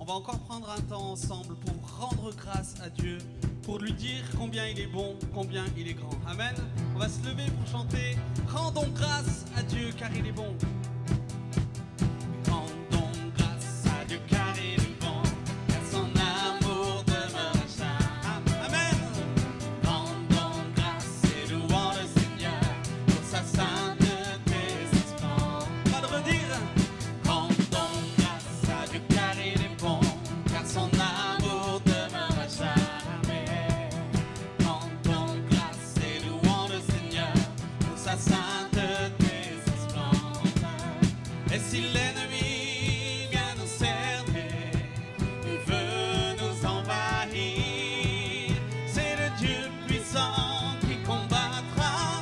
On va encore prendre un temps ensemble pour rendre grâce à Dieu, pour lui dire combien il est bon, combien il est grand. Amen. On va se lever pour chanter « Rendons grâce à Dieu car il est bon ». Rendons grâce à Dieu car il est bon, car son amour demeure à jamais. Amen. Rendons grâce et louons le Seigneur pour sa sainteté et sa splendeur. On va le redire. Rendons grâce à Dieu car il est bon, car son amour demeure à jamais. Rendons grâce et louons le Seigneur pour sa sainteté et sa splendeur. Et si l'ennemi vient nous cerner, il veut nous envahir, c'est le Dieu puissant qui combattra,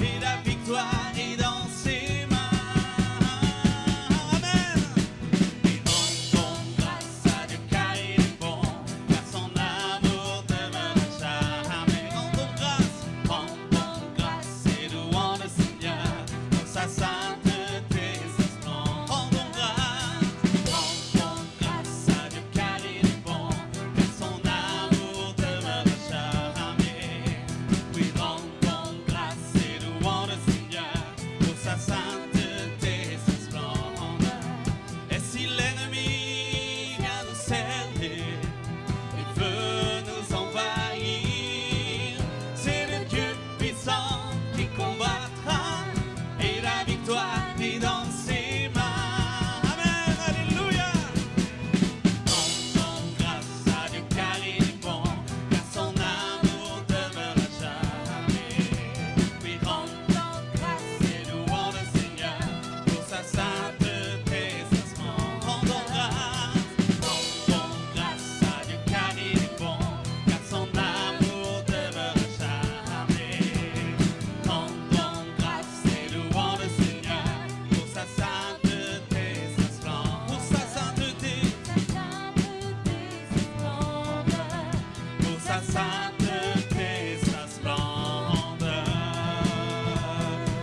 et la victoire est dans ses mains. Amen. Et rendons grâce à Dieu car il est bon, car son amour demeure à jamais. Rendons grâce et louons le Seigneur pour sa sainteté et sa splendeur. Rendons grâce à Dieu car il est bon, car son amour demeure à jamais. Oui, rendons grâce et louons le Seigneur pour sa sainteté et sa splendeur. Et si l'ennemi vient nous cerner, il veut nous envahir, c'est le Dieu puissant qui combattra, et la victoire est dans ses mains. Amen, alléluia. Rendons grâce à Dieu car il est bon, car son amour demeure à jamais. Oui, rendons grâce et louons le Seigneur pour sa sainteté et sa splendeur. Rendons grâce à Dieu car il est bon, car son amour demeure à jamais. Rendons grâce et louons le Seigneur pour sa sainteté et sa splendeur. Pour sa sainteté, pour sa sainteté et sa splendeur.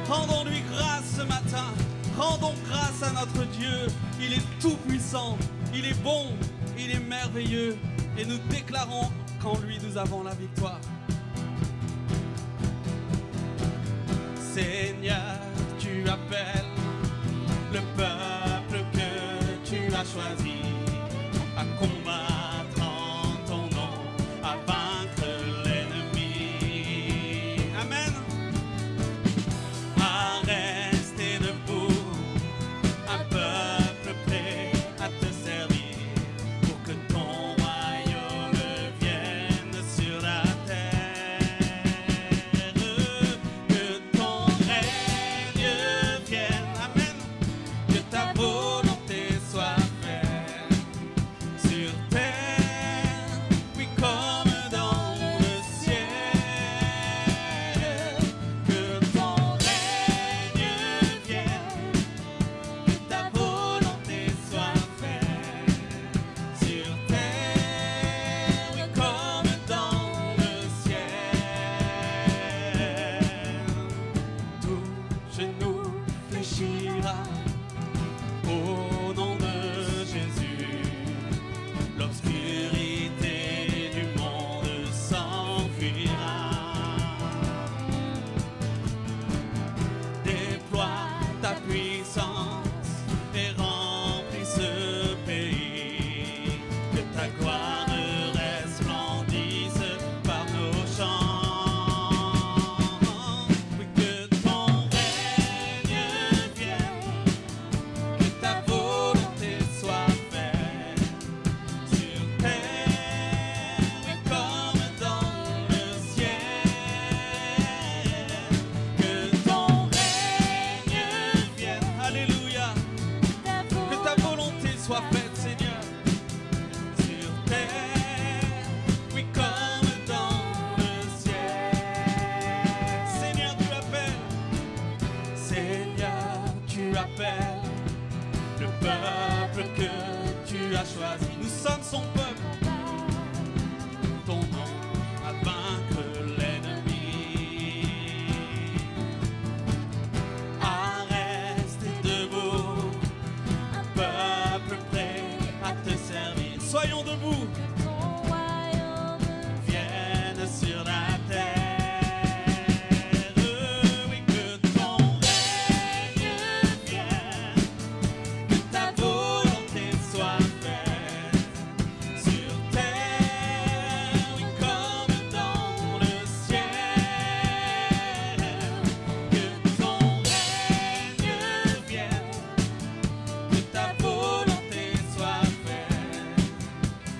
Rendons-lui grâce ce matin. Rendons grâce à notre Dieu. Il est tout puissant, il est bon, il est merveilleux. Et nous déclarons qu'en lui nous avons la victoire. Seigneur, tu appelles le peuple que tu as choisi à combattre en ton nom, à vaincre l'ennemi. Amen. À rester debout, un peuple prêt à te servir, pour que ton royaume vienne sur la terre, que ton règne vienne. Amen. Que ta volonté soit faite sur terre, oui, comme dans le ciel. Que ton règne vienne, que ta volonté soit faite sur terre, oui, comme dans le ciel. Tout genou fléchira au nom de Jésus. L'obscurité du monde s'enfuira. Déploie ta puissance et remplis ce pays. Que ta gloire resplendisse par nos chants. Oui, que ton règne vienne, que ta volonté soit faite sur terre, oui, comme dans le ciel. Que ton règne vienne, alléluia. Que ta volonté soit faite, Seigneur, sur terre, oui, comme dans le ciel. Seigneur, tu appelles, Seigneur, tu appelles le peuple que tu as choisi. Nous sommes son peuple. Ton nom à vaincre l'ennemi. À rester debout, un peuple prêt à te servir. soyons debout. Que ton royaume Vienne sur la terre. Oui, que ton règne vienne. Que ta volonté soit faite sur terre, oui, comme dans le ciel. Que ton règne vienne. Que ta volonté soit faite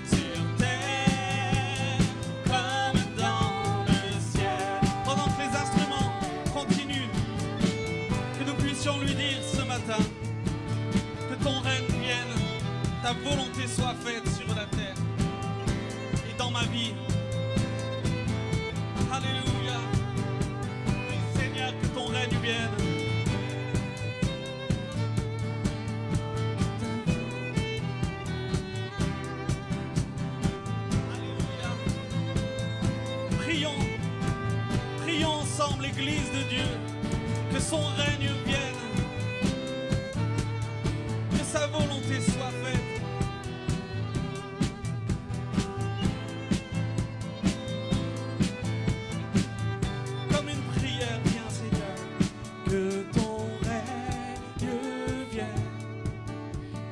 sur terre comme dans le ciel. Pendant que les instruments continuent, que nous puissions lui dire ce matin que ton règne vienne, ta volonté soit faite sur la terre et dans ma vie. Alléluia. Oui, Seigneur, que ton règne vienne. Alléluia. Prions, prions ensemble, l'Église de Dieu, que son règne vienne, que sa volonté soit faite. Comme une prière, viens Seigneur, que ton règne vienne,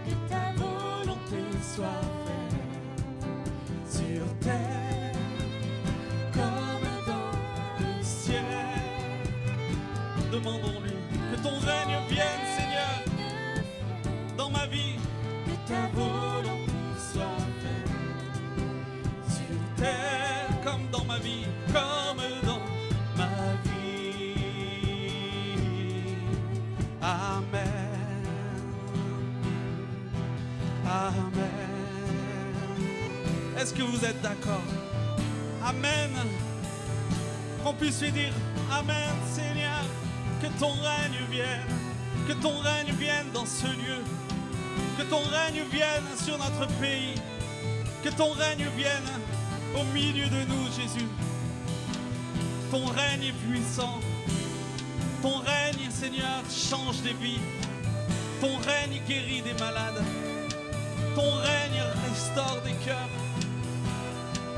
que ta volonté soit faite sur terre comme dans le ciel. Demandons-lui que ton règne vienne, Seigneur, dans ma vie. Que ta volonté soit faite sur terre comme dans ma vie, comme dans ma vie. Amen. Amen. Est-ce que vous êtes d'accord? Amen. Qu'on puisse lui dire Amen, Seigneur. Que ton règne vienne. Que ton règne vienne dans ce lieu. Que ton règne vienne sur notre pays. Que ton règne vienne au milieu de nous, Jésus. Ton règne est puissant. Ton règne, Seigneur, change des vies. Ton règne guérit des malades. Ton règne restaure des cœurs.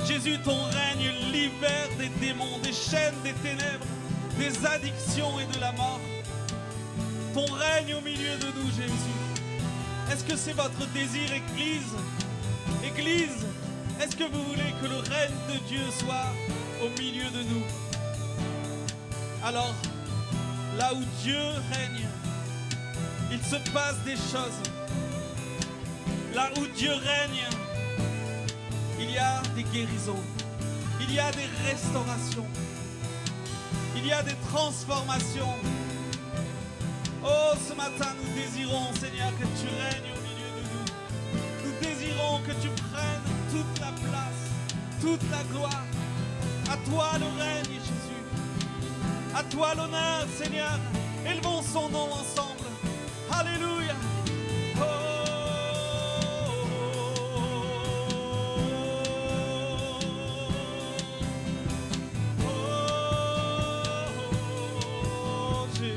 Jésus, ton règne libère des démons, des chaînes, des ténèbres, des addictions et de la mort. Ton règne au milieu de nous, Jésus. Est-ce que c'est votre désir, Église? Église, est-ce que vous voulez que le règne de Dieu soit au milieu de nous? Alors, là où Dieu règne, il se passe des choses. Là où Dieu règne, il y a des guérisons, il y a des restaurations, il y a des transformations. Oh, ce matin, nous désirons, Seigneur, que tu règnes au milieu de nous. Nous désirons que tu prennes toute la place, toute la gloire. À toi le règne, Jésus. À toi l'honneur, Seigneur. Élevons son nom ensemble. Alléluia. Oh, Jésus.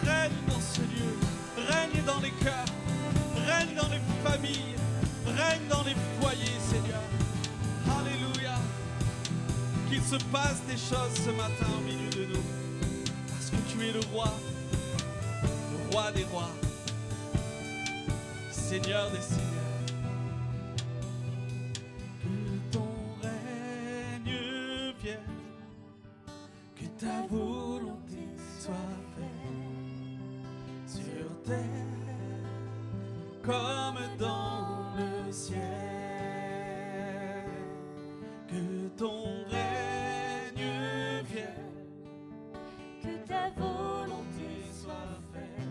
Règne dans ce lieu. Règne dans les cœurs. Règne dans les familles. Règne dans les foyers, Seigneur. Alléluia. Qu'il se passe des choses ce matin au milieu de nous. Parce que tu es le roi des rois, Seigneur des seigneurs. Que ton règne vienne, que ta volonté soit faite sur terre comme dans le ciel. Que ton règne vienne, que ta volonté soit faite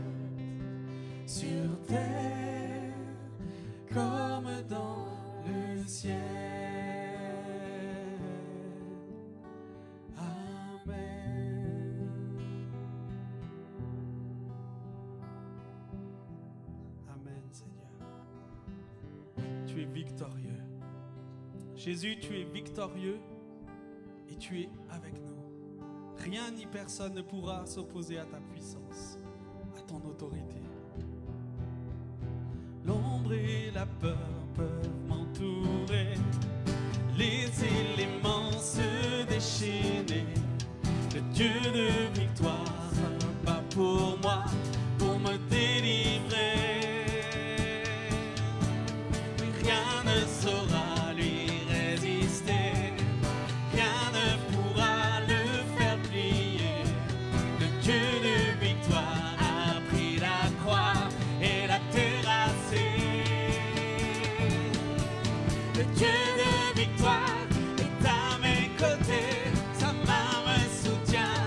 sur terre comme dans le ciel. Amen. Amen, Seigneur. Tu es victorieux. Jésus, tu es victorieux et tu es avec nous. Rien ni personne ne pourra s'opposer à ta puissance, à ton autorité. et la peur peuvent m'entourer. Les éléments se déchaîner. Le Dieu de victoire bat pour moi, pour me délivrer. Mais rien ne saura lui résister. Rien ne pourra le faire plier. Le Dieu de victoire a pris la croix et l'a terrassé. Le Dieu de victoire est à mes côtés. Sa main me soutient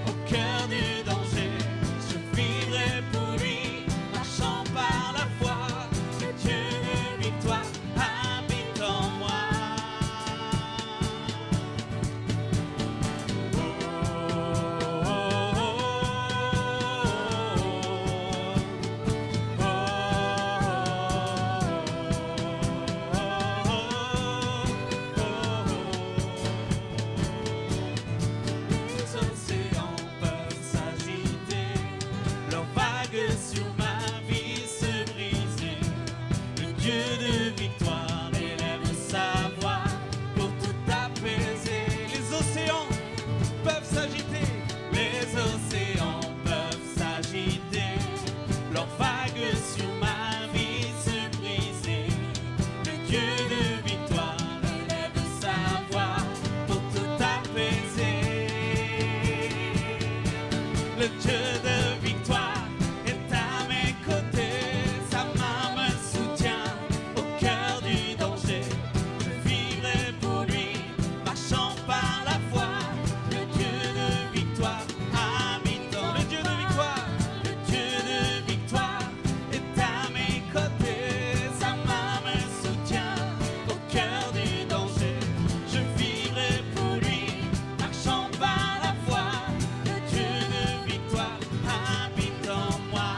au cœur du danger. Je vivrai pour lui, marchant par la foi. Le Dieu de victoire habite en moi. Les océans peuvent s'agiter, leurs vagues sur ma vie se briser. Le Dieu de victoire élève sa voix pour tout apaiser. Les océans peuvent s'agiter, les océans peuvent s'agiter, leurs vagues sur ma vie se briser. Le Dieu de victoire élève sa voix pour tout apaiser. Le Dieu de victoire est à mes côtés. Sa main me soutient au cœur du danger. Je vivrai pour lui, marchant par la foi. Le Dieu de victoire habite en le Dieu de victoire. Le Dieu de victoire est à mes côtés. Sa main me soutient au cœur du danger. Je vivrai pour lui, marchant par la foi. Le Dieu de victoire habite en moi.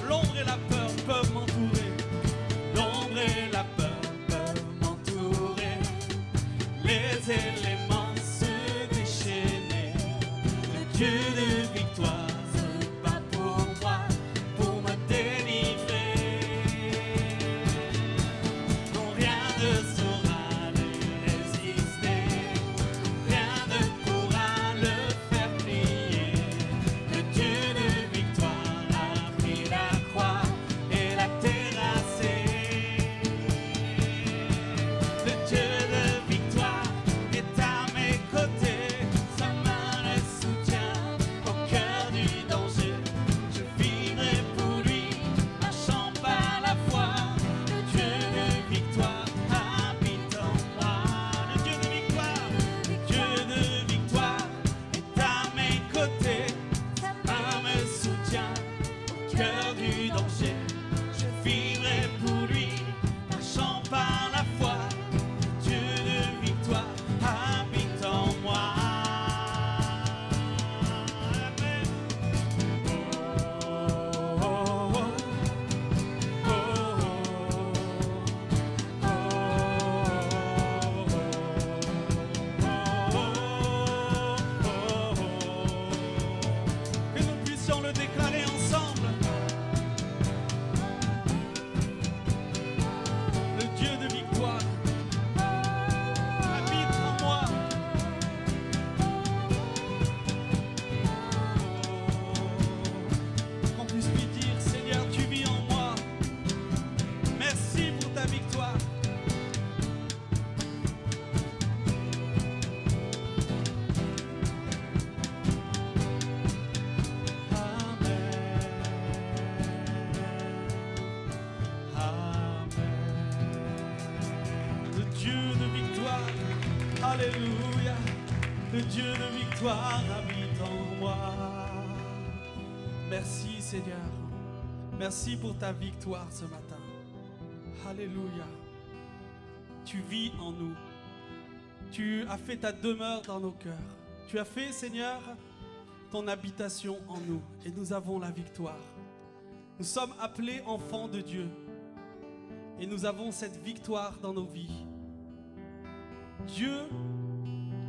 L'ombre et la peur peuvent m'entourer. L'ombre et la peur peuvent m'entourer. Les éléments se déchaîner. Le Dieu de victoire se bat pour moi, pour me délivrer. Non, rien ne saura lui résister. Rien ne pourra le faire plier. Le Dieu de victoire a pris la croix et l'a terrassé. Le Dieu de victoire est à mes côtés. Sa main le soutient au cœur du danger. Je vivrai pour lui, marchant par la foi. Le Dieu de victoire habite en moi. Le Dieu de victoire, le Dieu de victoire est à mes côtés. Sa main me soutient au cœur du danger. Je vivrai pour lui, marchant par la foi. Le Dieu de victoire habite en moi. Amen. Que nous puissions le déclarer ensemble. Le Dieu de victoire habite en moi. Qu'on puisse lui dire, Seigneur, tu vis en moi. Merci pour ta victoire. Le Dieu de victoire, alléluia. Le Dieu de victoire habite en moi. Merci Seigneur. Merci pour ta victoire ce matin. Alléluia. Tu vis en nous. Tu as fait ta demeure dans nos cœurs. Tu as fait, Seigneur, ton habitation en nous. Et nous avons la victoire. Nous sommes appelés enfants de Dieu. Et nous avons cette victoire dans nos vies. Dieu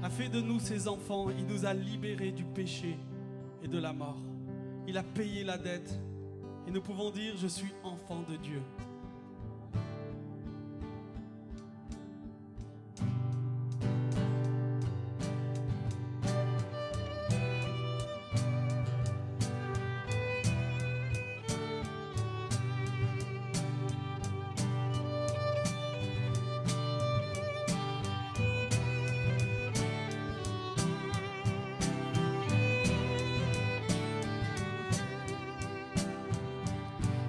a fait de nous ses enfants. Il nous a libérés du péché et de la mort. Il a payé la dette. Et nous pouvons dire, je suis enfant de Dieu.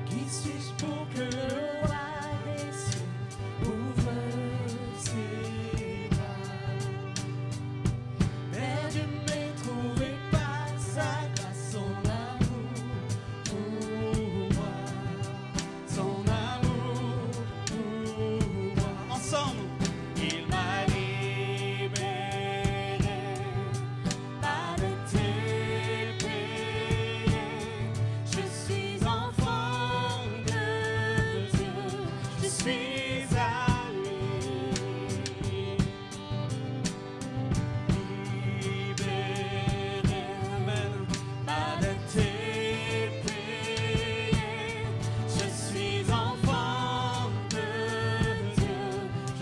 Qui suis-je pour que le roi des cieux ouvre ses bras? Perdu mais trouvé par sa grâce, son amour pour moi, son amour pour moi. Ensemble, Il m'a libéré, pas de tes payés. Je suis enfant de Dieu, je suis à lui. Libéré, amen. pas de tes payés. Je suis enfant de Dieu,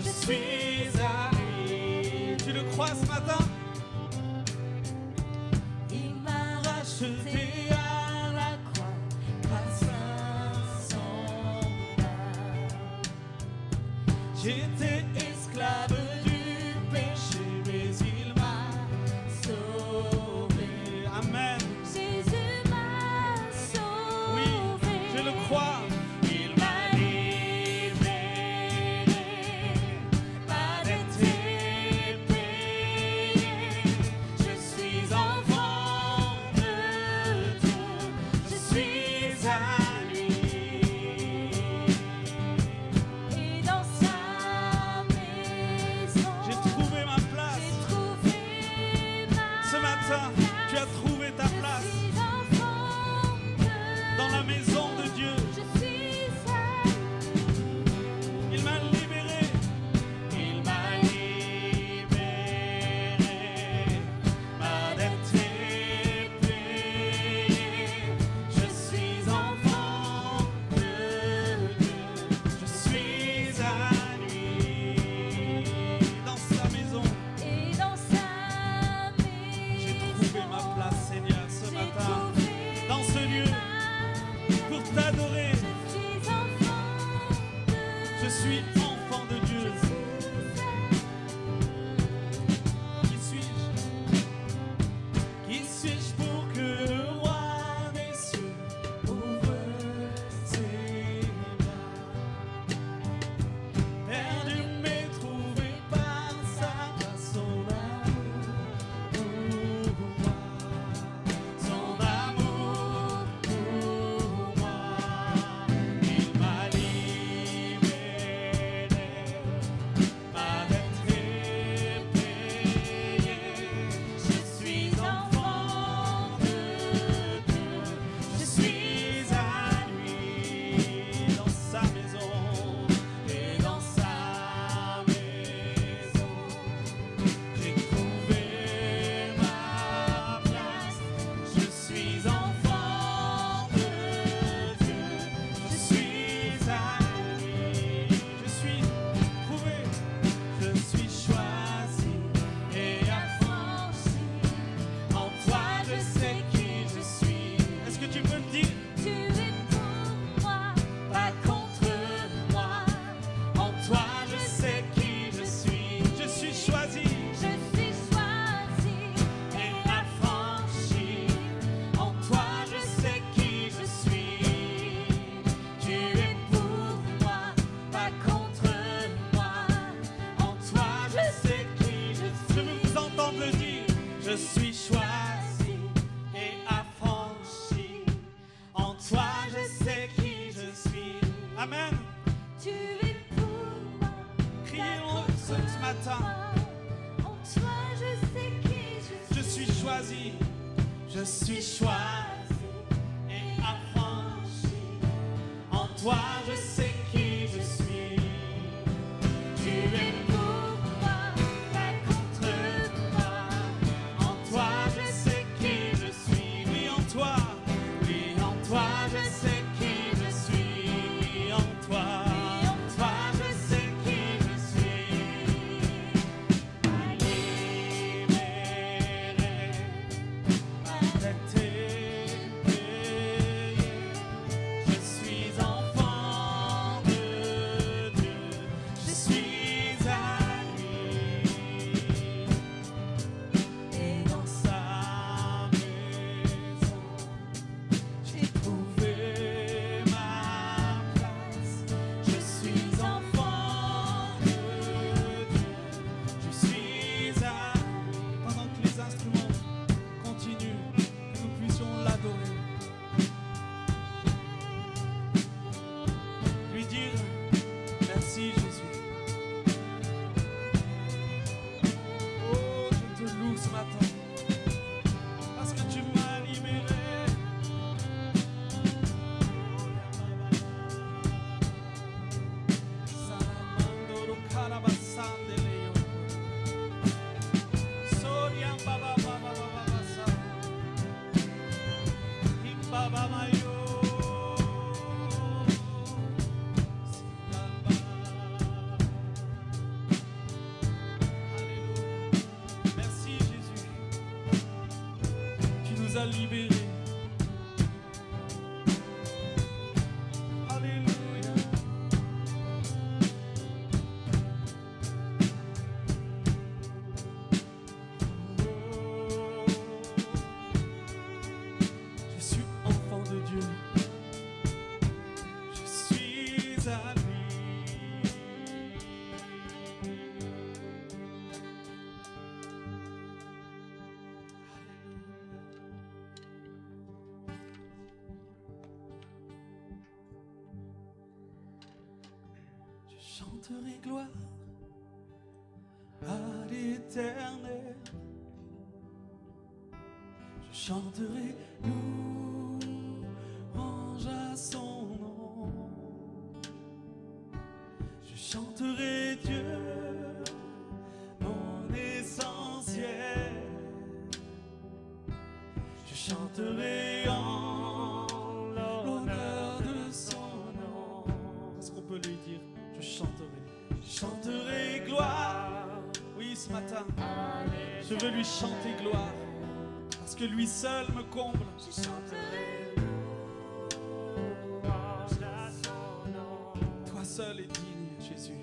je suis à lui. Tu le crois ce matin? Il m'a racheté à la croix grâce à son âme. J'étais esclave du péché, mais il m'a sauvé. Amen. Jésus m'a sauvé. Oui, je le crois. Il m'a libéré, pas de tes payés. Je suis enfant de Dieu, je suis à lui. Et dans sa Amen. Tu es pour moi. Criez-le ce matin. En toi, je sais qui je suis. Je suis choisi. Je suis choisi et affranchi. En toi, je sais qui je suis. Tu es pour moi, pas contre moi. En toi, je sais qui je suis. Oui, en toi. Oui, en toi, je sais qui je suis. Oui, en toi. Et en Toi, je sais qui je suis. Libéré, ma tête est payée. Je suis enfant de Dieu. Je suis à lui. et Dans sa maison, j'ai trouvé ma place. Je suis enfant de Dieu. Je suis à pendant que les instruments continuent, que nous puissions l'adorer. Lui dire merci Jésus. Oh, je te loue ce matin parce que tu m'as libéré. Salamandoro karabasandeleyo. Soriam baba baba baba sa. Imbaba mayo. Sikamba. Alléluia. Merci Jésus. Tu nous as libérés. Alléluia. Je suis enfant de Dieu. Je suis à lui. Je chanterai gloire à l'Éternel. Je chanterai louange à son nom. Je chanterai Dieu, mon essentiel. Je chanterai en l'honneur de son nom. Est-ce qu'on peut lui dire? Je chanterai gloire. Oui, ce matin, je veux lui chanter gloire parce que lui seul me comble. je chanterai Toi seul est digne, Jésus.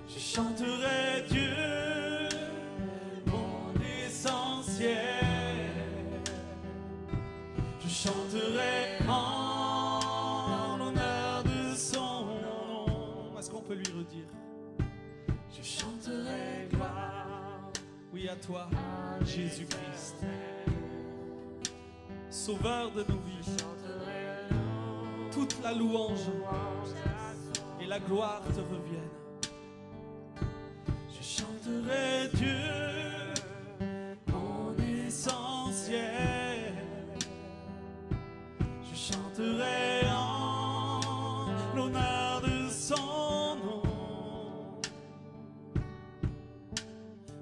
Je chanterai Dieu, mon essentiel. Je chanterai en l'honneur de son nom. Est-ce qu'on peut lui redire? Je chanterai gloire. Oui, à toi, Jésus-Christ, Sauveur de nos vies. Toute la louange et la gloire te reviennent. Je chanterai Dieu, mon essentiel. Je chanterai en l'honneur de son nom.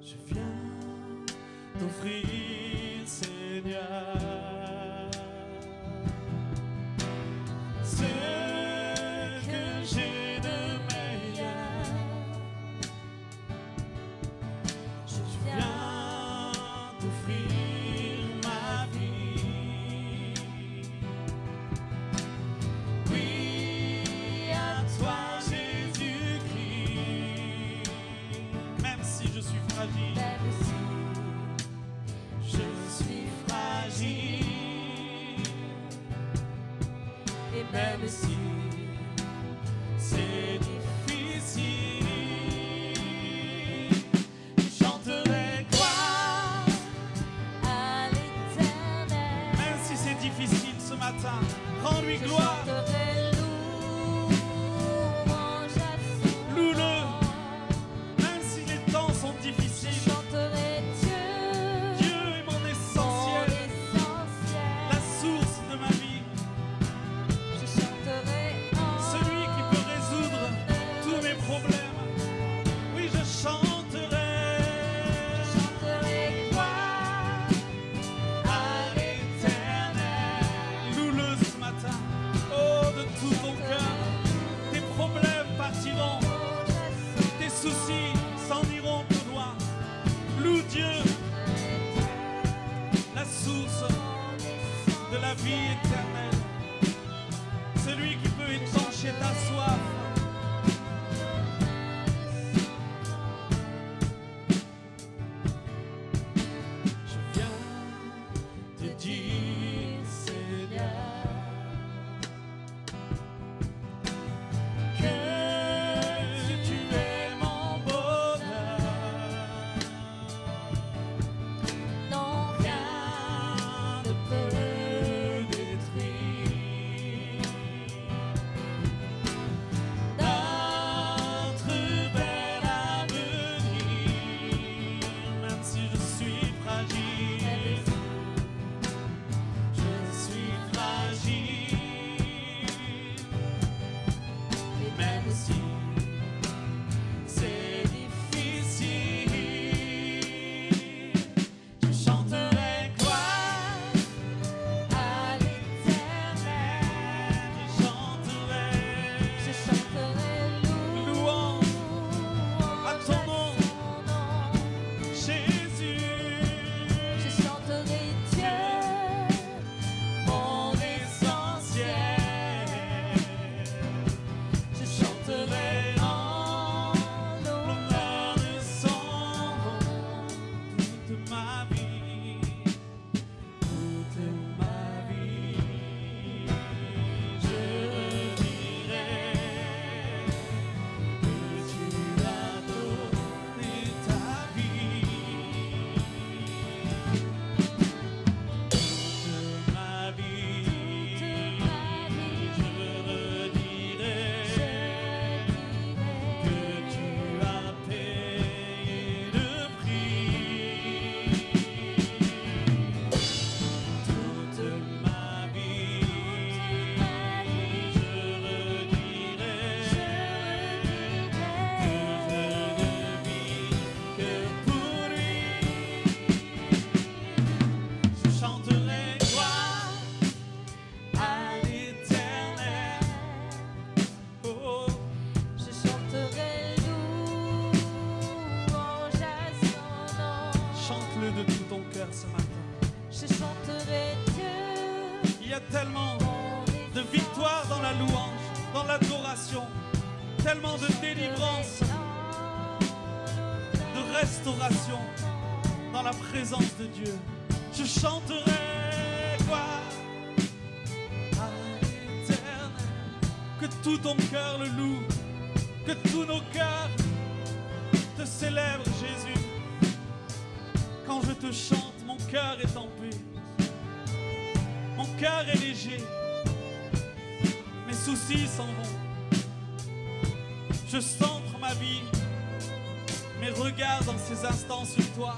Je viens t'offrir, Seigneur, ce que j'ai de meilleur. Je viens t'offrir ma vie. Oui, à toi Jésus-Christ. Même si je suis fragile, même si je suis fragile. et même si C'est difficile. Je chanterai gloire, à l'Éternel, même si c'est difficile ce matin. Rends-lui je gloire. chanterai louange tellement de victoire dans la louange, dans l'adoration, tellement de délivrance, de restauration dans la présence de Dieu. Je chanterai gloire à l'Éternel. Que tout ton cœur le loue, que tous nos cœurs te célèbrent, Jésus. Quand je te chante, mon cœur est en paix, mon cœur est léger, mes soucis s'en vont. Je centre ma vie, mes regards dans ces instants sur toi.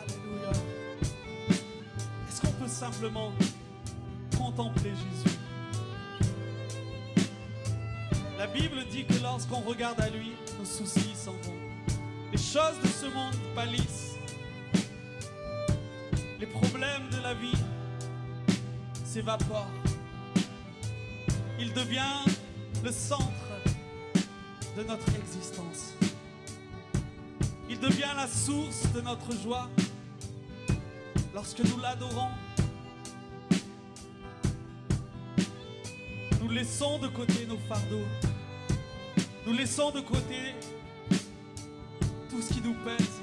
Alléluia. Est-ce qu'on peut simplement contempler Jésus? La Bible dit que lorsqu'on regarde à lui, nos soucis s'en vont. Les choses de ce monde pâlissent. Les problèmes de la vie s'évaporent. Il devient le centre de notre existence. Il devient la source de notre joie. Lorsque nous l'adorons, nous laissons de côté nos fardeaux. Nous laissons de côté tout ce qui nous pèse.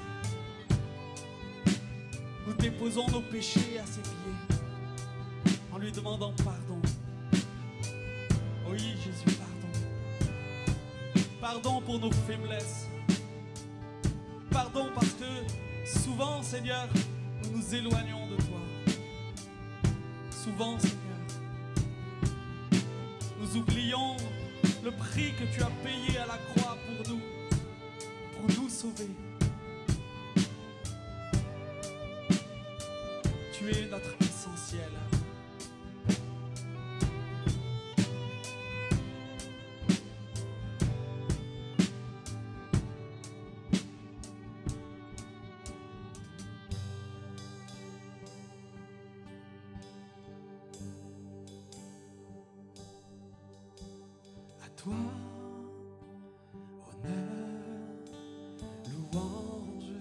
Nous déposons nos péchés à ses pieds en lui demandant pardon. Oui, Jésus, pardon. Pardon pour nos faiblesses. Pardon parce que souvent, Seigneur, nous nous éloignons de toi. Souvent, Seigneur, nous oublions le prix que tu as payé à la croix pour nous sauver. Tu es notre essentiel. Toi, honneur, louange,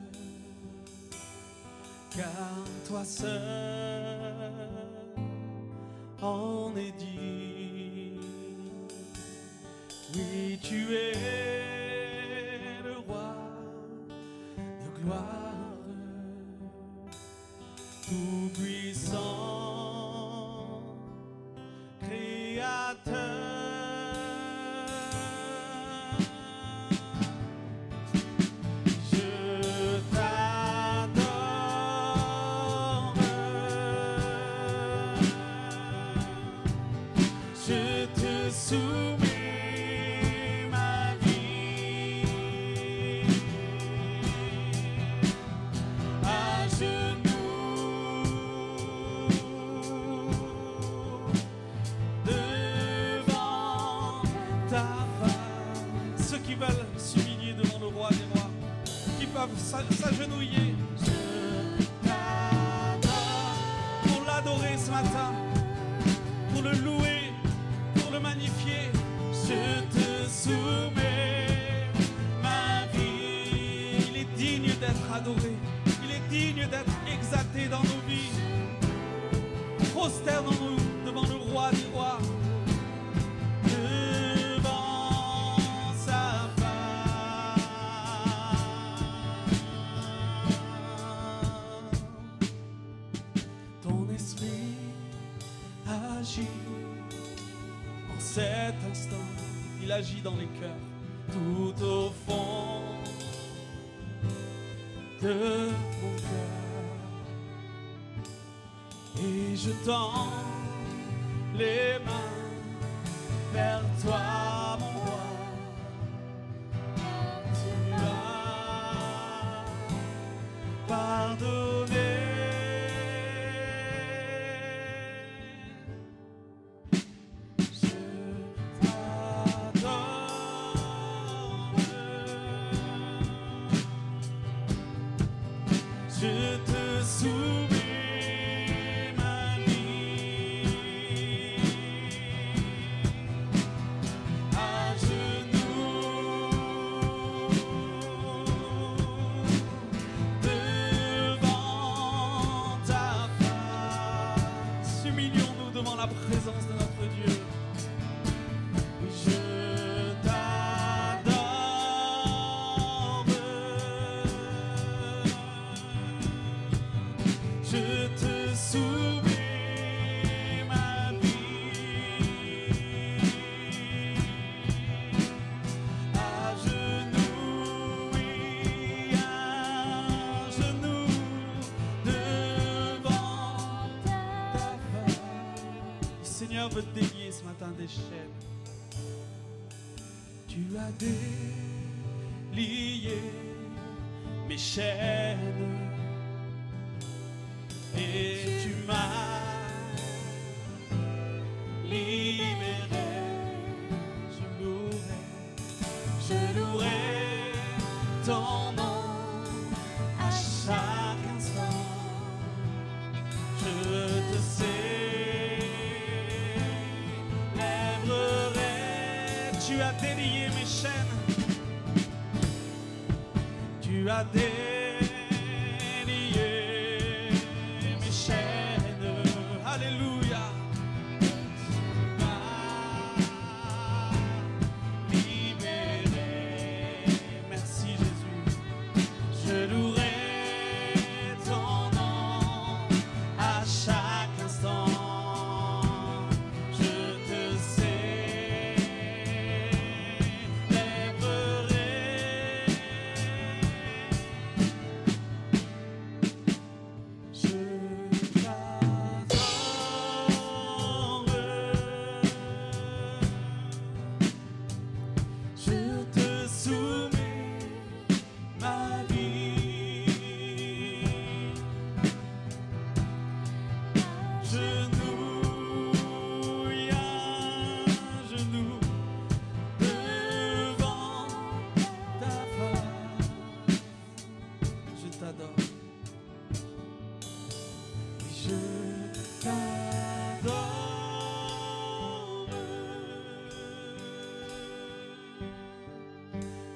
car toi seul en es digne. Oui, tu es le roi de gloire, tout puissant, créateur. Soumets ma vie à genoux devant ta face. Ceux qui veulent s'humilier devant le roi des rois, qui peuvent s'agenouiller, je t'adore. Pour l'adorer ce matin, pour le louer, le magnifier, je te soumets ma vie. Il est digne d'être adoré, il est digne d'être exalté dans nos vies. Prosternons-nous devant le roi des rois, devant sa face. Ton esprit agit. Cet instant, il agit dans les cœurs, tout au fond de mon cœur. Et je tends les mains vers toi, mon roi. Tu as pardonné. Je te soumets ma vie présence de notre Dieu. Oui, je t'adore. Je te soumets ma vie. À genoux, oui, à genoux, devant ta face. Le Seigneur veut te délier ce matin des chaînes. Tu as délié mes chaînes et tu m'as libéré. Je louerai ton nom à chaque instant. Je te célébrerai. Tu as délié mes chaînes. Tu as délié mes chaînes. Alléluia. Libéré. Merci Jésus. Je louerai ton nom à chaque instant. Je te célébrerai. Je t'adore. Je te soumets ma vie. Genoux, à genoux, devant ta face. Je t'adore. Je t'adore.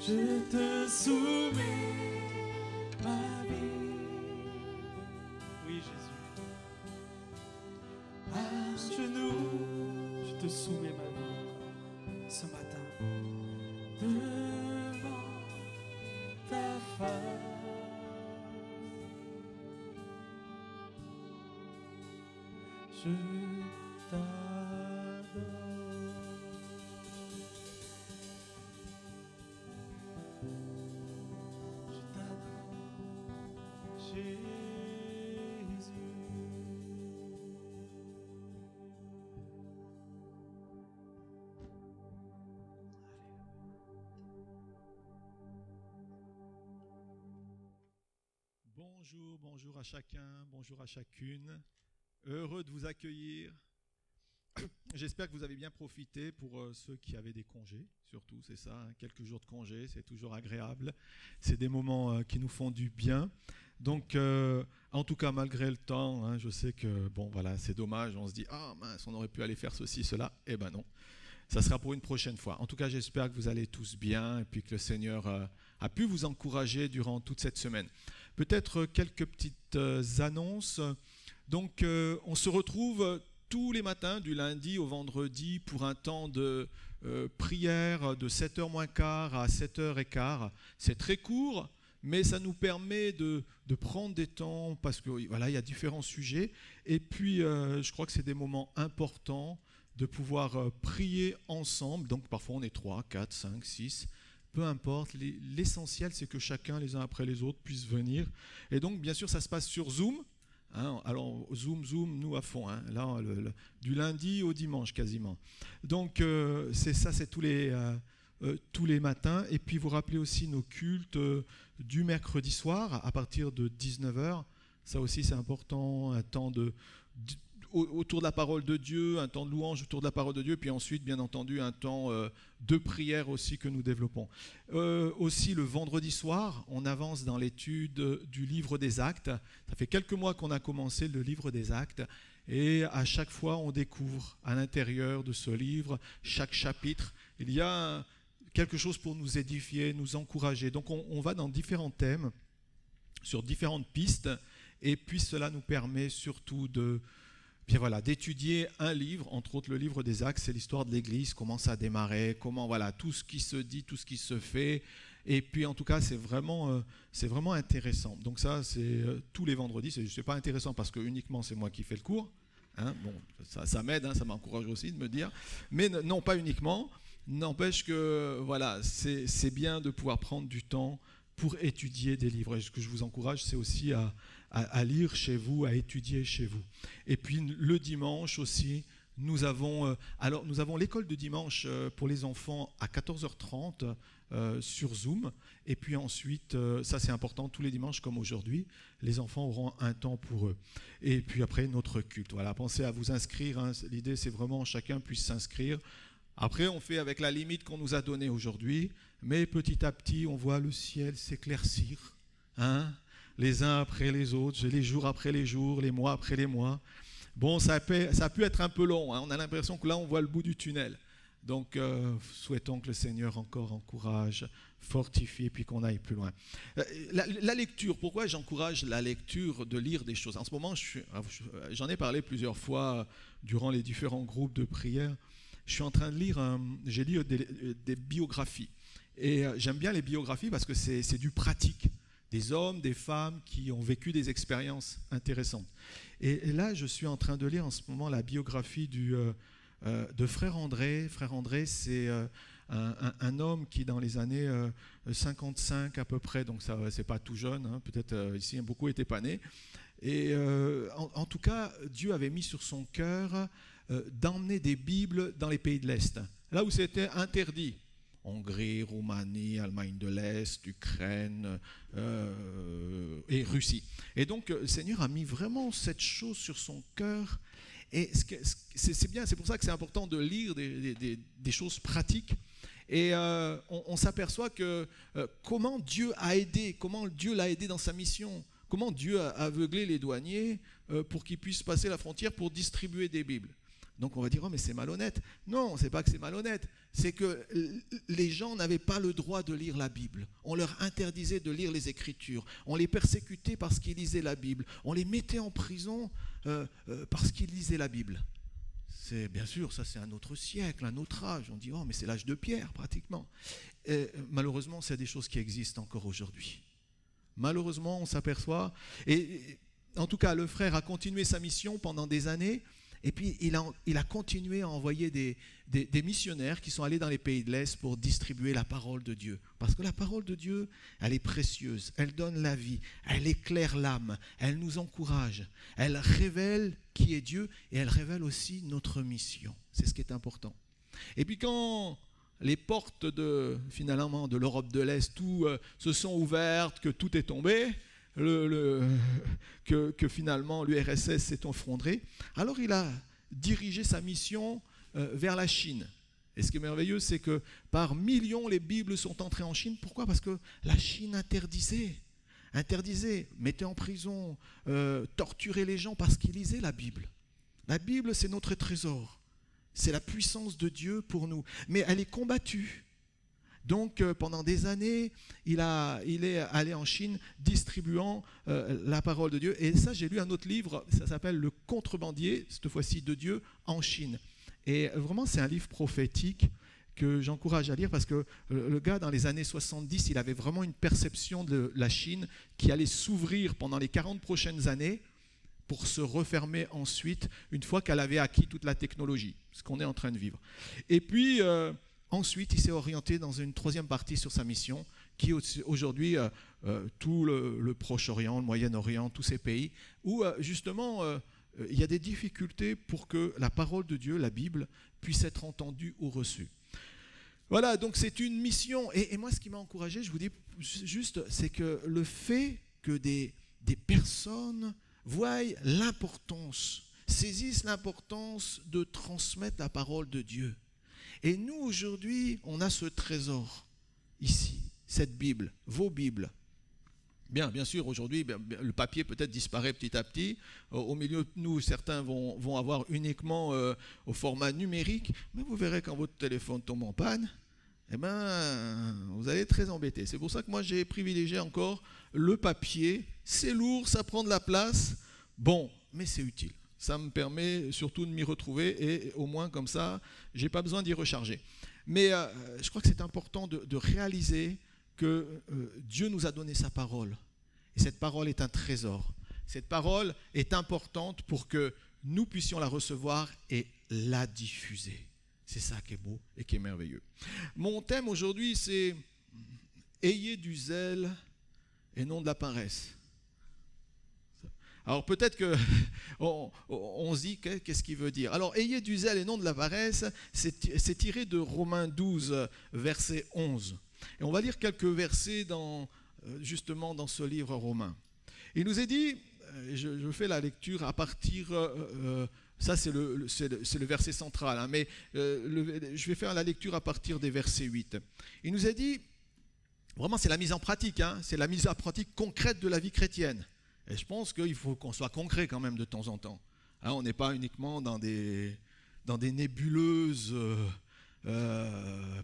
Je te soumets ma vie. Oui, Jésus. À genoux, je te soumets ma vie ce matin. Devant ta face. Je t'adore. Je t'adore, Jésus. Bonjour, bonjour à chacun, bonjour à chacune. Heureux de vous accueillir. J'espère que vous avez bien profité pour ceux qui avaient des congés, surtout, c'est ça, hein, quelques jours de congé, c'est toujours agréable. C'est des moments qui nous font du bien. Donc, en tout cas, malgré le temps, hein, je sais que, bon, voilà, c'est dommage, on se dit, ah mince, on aurait pu aller faire ceci, cela. Eh ben non, ça sera pour une prochaine fois. En tout cas, j'espère que vous allez tous bien et puis que le Seigneur a pu vous encourager durant toute cette semaine. Peut-être quelques petites annonces. Donc, on se retrouve tous les matins, du lundi au vendredi, pour un temps de prière de 7h moins quart à 7h15. C'est très court, mais ça nous permet de prendre des temps, parce que voilà, il y a différents sujets. Et puis, je crois que c'est des moments importants de pouvoir prier ensemble. Donc, parfois, on est 3, 4, 5, 6. Peu importe, l'essentiel, c'est que chacun, les uns après les autres, puisse venir. Et donc, bien sûr, ça se passe sur Zoom. Hein, alors, Zoom, nous à fond. Hein, là, du lundi au dimanche, quasiment. Donc, c'est ça, c'est tous les matins. Et puis, vous rappelez aussi nos cultes du mercredi soir, à partir de 19h. Ça aussi, c'est important, un temps autour de la parole de Dieu, un temps de louange autour de la parole de Dieu, puis ensuite, bien entendu, un temps de prière aussi que nous développons. Aussi, le vendredi soir, on avance dans l'étude du livre des Actes. Ça fait quelques mois qu'on a commencé le livre des Actes, et à chaque fois, on découvre à l'intérieur de ce livre, chaque chapitre, il y a quelque chose pour nous édifier, nous encourager. Donc, on va dans différents thèmes, sur différentes pistes, et puis cela nous permet surtout bien voilà, d'étudier un livre, entre autres le livre des Actes, c'est l'histoire de l'Église, comment ça a démarré, comment voilà, tout ce qui se dit, tout ce qui se fait. Et puis en tout cas, c'est vraiment intéressant. Donc ça, c'est tous les vendredis. C'est pas intéressant parce que uniquement c'est moi qui fais le cours. Hein, bon, ça m'aide, hein, ça m'encourage aussi de me dire. Mais non, pas uniquement. N'empêche que voilà, c'est bien de pouvoir prendre du temps pour étudier des livres. Et ce que je vous encourage, c'est aussi à lire chez vous, à étudier chez vous. Et puis le dimanche aussi, nous avons l'école de dimanche pour les enfants à 14h30 sur Zoom. Et puis ensuite, ça c'est important, tous les dimanches comme aujourd'hui, les enfants auront un temps pour eux. Et puis après, notre culte. Voilà, pensez à vous inscrire. Hein. L'idée, c'est vraiment chacun puisse s'inscrire. Après, on fait avec la limite qu'on nous a donnée aujourd'hui, mais petit à petit, on voit le ciel s'éclaircir, hein, les uns après les autres, les jours après les jours, les mois après les mois. Bon, ça a pu être un peu long, hein, on a l'impression que là, on voit le bout du tunnel. Donc, souhaitons que le Seigneur encore encourage, fortifie, puis qu'on aille plus loin. La lecture, pourquoi j'encourage la lecture, de lire des choses? En ce moment, j'en ai parlé plusieurs fois durant les différents groupes de prière. Je suis en train de lire, j'ai lu des biographies. Et j'aime bien les biographies parce que c'est du pratique. Des hommes, des femmes qui ont vécu des expériences intéressantes. Et là, je suis en train de lire en ce moment la biographie de Frère André. Frère André, c'est un homme qui, dans les années 55 à peu près, donc ça, c'est pas tout jeune, hein, peut-être ici, beaucoup n'étaient pas nés. Et en tout cas, Dieu avait mis sur son cœur d'emmener des Bibles dans les pays de l'Est, là où c'était interdit. Hongrie, Roumanie, Allemagne de l'Est, Ukraine et Russie. Et donc, le Seigneur a mis vraiment cette chose sur son cœur. Et c'est bien, c'est pour ça que c'est important de lire des choses pratiques. Et on s'aperçoit que comment Dieu a aidé, comment Dieu l'a aidé dans sa mission, comment Dieu a aveuglé les douaniers pour qu'ils puissent passer la frontière pour distribuer des Bibles. Donc on va dire, oh mais c'est malhonnête. Non, c'est pas que c'est malhonnête, c'est que les gens n'avaient pas le droit de lire la Bible. On leur interdisait de lire les Écritures. On les persécutait parce qu'ils lisaient la Bible. On les mettait en prison parce qu'ils lisaient la Bible. C'est bien sûr, ça c'est un autre siècle, un autre âge. On dit, oh mais c'est l'âge de Pierre pratiquement. Et, malheureusement, c'est des choses qui existent encore aujourd'hui. Malheureusement, on s'aperçoit. Et en tout cas, le frère a continué sa mission pendant des années. Et puis, il a continué à envoyer des missionnaires qui sont allés dans les pays de l'Est pour distribuer la parole de Dieu. Parce que la parole de Dieu, elle est précieuse, elle donne la vie, elle éclaire l'âme, elle nous encourage, elle révèle qui est Dieu et elle révèle aussi notre mission. C'est ce qui est important. Et puis quand les portes finalement de l'Europe de l'Est se sont ouvertes, que tout est tombé, que finalement l'URSS s'est effondrée, alors il a dirigé sa mission vers la Chine. Et ce qui est merveilleux, c'est que par millions, les Bibles sont entrées en Chine. Pourquoi? Parce que la Chine interdisait, mettait en prison, torturait les gens parce qu'ils lisaient la Bible. La Bible, c'est notre trésor. C'est la puissance de Dieu pour nous. Mais elle est combattue. Donc, pendant des années, il est allé en Chine distribuant la parole de Dieu. Et ça, j'ai lu un autre livre, ça s'appelle « Le contrebandier », cette fois-ci de Dieu, en Chine. Et vraiment, c'est un livre prophétique que j'encourage à lire parce que le gars, dans les années 70, il avait vraiment une perception de la Chine qui allait s'ouvrir pendant les 40 prochaines années pour se refermer ensuite, une fois qu'elle avait acquis toute la technologie, ce qu'on est en train de vivre. Et puis... ensuite, il s'est orienté dans une troisième partie sur sa mission, qui est aujourd'hui tout le Proche-Orient, le Moyen-Orient, tous ces pays, où justement il y a des difficultés pour que la parole de Dieu, la Bible, puisse être entendue ou reçue. Voilà, donc c'est une mission. Et moi, ce qui m'a encouragé, je vous dis juste, c'est que le fait que des personnes voient l'importance, saisissent l'importance de transmettre la parole de Dieu. Et nous, aujourd'hui, on a ce trésor ici, cette Bible, vos Bibles. Bien sûr, aujourd'hui, le papier peut-être disparaît petit à petit. Au milieu de nous, certains vont avoir uniquement au format numérique. Mais vous verrez quand votre téléphone tombe en panne, vous allez être très embêté. C'est pour ça que moi, j'ai privilégié encore le papier. C'est lourd, ça prend de la place. Bon, mais c'est utile. Ça me permet surtout de m'y retrouver et au moins comme ça, je n'ai pas besoin d'y recharger. Mais je crois que c'est important de réaliser que Dieu nous a donné sa parole. Et cette parole est un trésor. Cette parole est importante pour que nous puissions la recevoir et la diffuser. C'est ça qui est beau et qui est merveilleux. Mon thème aujourd'hui, c'est « Ayez du zèle et non de la paresse ». Alors peut-être qu'on se dit qu'est-ce qu'il veut dire. Alors « Ayez du zèle et non de la paresse », c'est tiré de Romains 12, verset 11. Et on va lire quelques versets justement dans ce livre romain. Il nous est dit, je fais la lecture à partir... ça, c'est le verset central, hein, mais je vais faire la lecture à partir des versets 8. Il nous a dit, vraiment c'est la mise en pratique, hein, c'est la mise en pratique concrète de la vie chrétienne. Et je pense qu'il faut qu'on soit concret quand même de temps en temps. Hein, on n'est pas uniquement dans des nébuleuses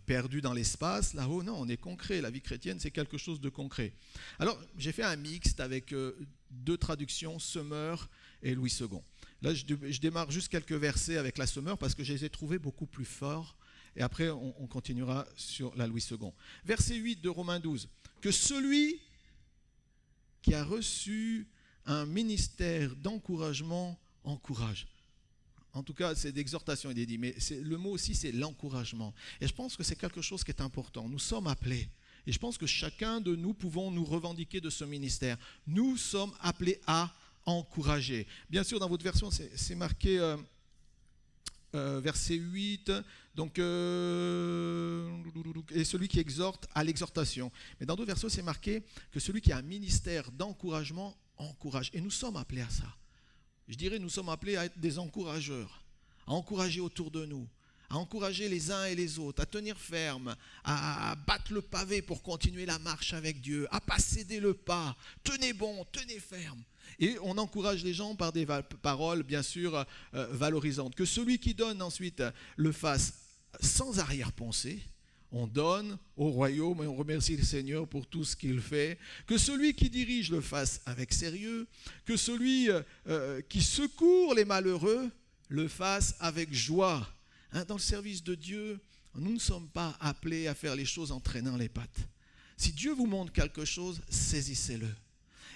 perdues dans l'espace, là-haut, non, on est concret. La vie chrétienne, c'est quelque chose de concret. Alors, j'ai fait un mixte avec deux traductions, Semeur et Louis II. Là, je démarre juste quelques versets avec la Semeur parce que je les ai trouvés beaucoup plus forts. Et après, on continuera sur la Louis II. Verset 8 de Romains 12. Que celui qui a reçu un ministère d'encouragement encourage. En tout cas, c'est d'exhortation, il est dit. Mais le mot aussi, c'est l'encouragement. Et je pense que c'est quelque chose qui est important. Nous sommes appelés. Et je pense que chacun de nous pouvons nous revendiquer de ce ministère. Nous sommes appelés à encourager. Bien sûr, dans votre version, c'est marqué verset 8, donc, et celui qui exhorte à l'exhortation. Mais dans d'autres versions, c'est marqué que celui qui a un ministère d'encouragement encourage. Et nous sommes appelés à ça. Je dirais, nous sommes appelés à être des encourageurs, à encourager autour de nous, à encourager les uns et les autres, à tenir ferme, à battre le pavé pour continuer la marche avec Dieu, à ne pas céder le pas. Tenez bon, tenez ferme. Et on encourage les gens par des paroles, bien sûr, valorisantes. Que celui qui donne ensuite le fasse sans arrière-pensée. On donne au royaume et on remercie le Seigneur pour tout ce qu'il fait. Que celui qui dirige le fasse avec sérieux. Que celui qui secourt les malheureux le fasse avec joie. Hein, dans le service de Dieu, nous ne sommes pas appelés à faire les choses en traînant les pattes. Si Dieu vous montre quelque chose, saisissez-le.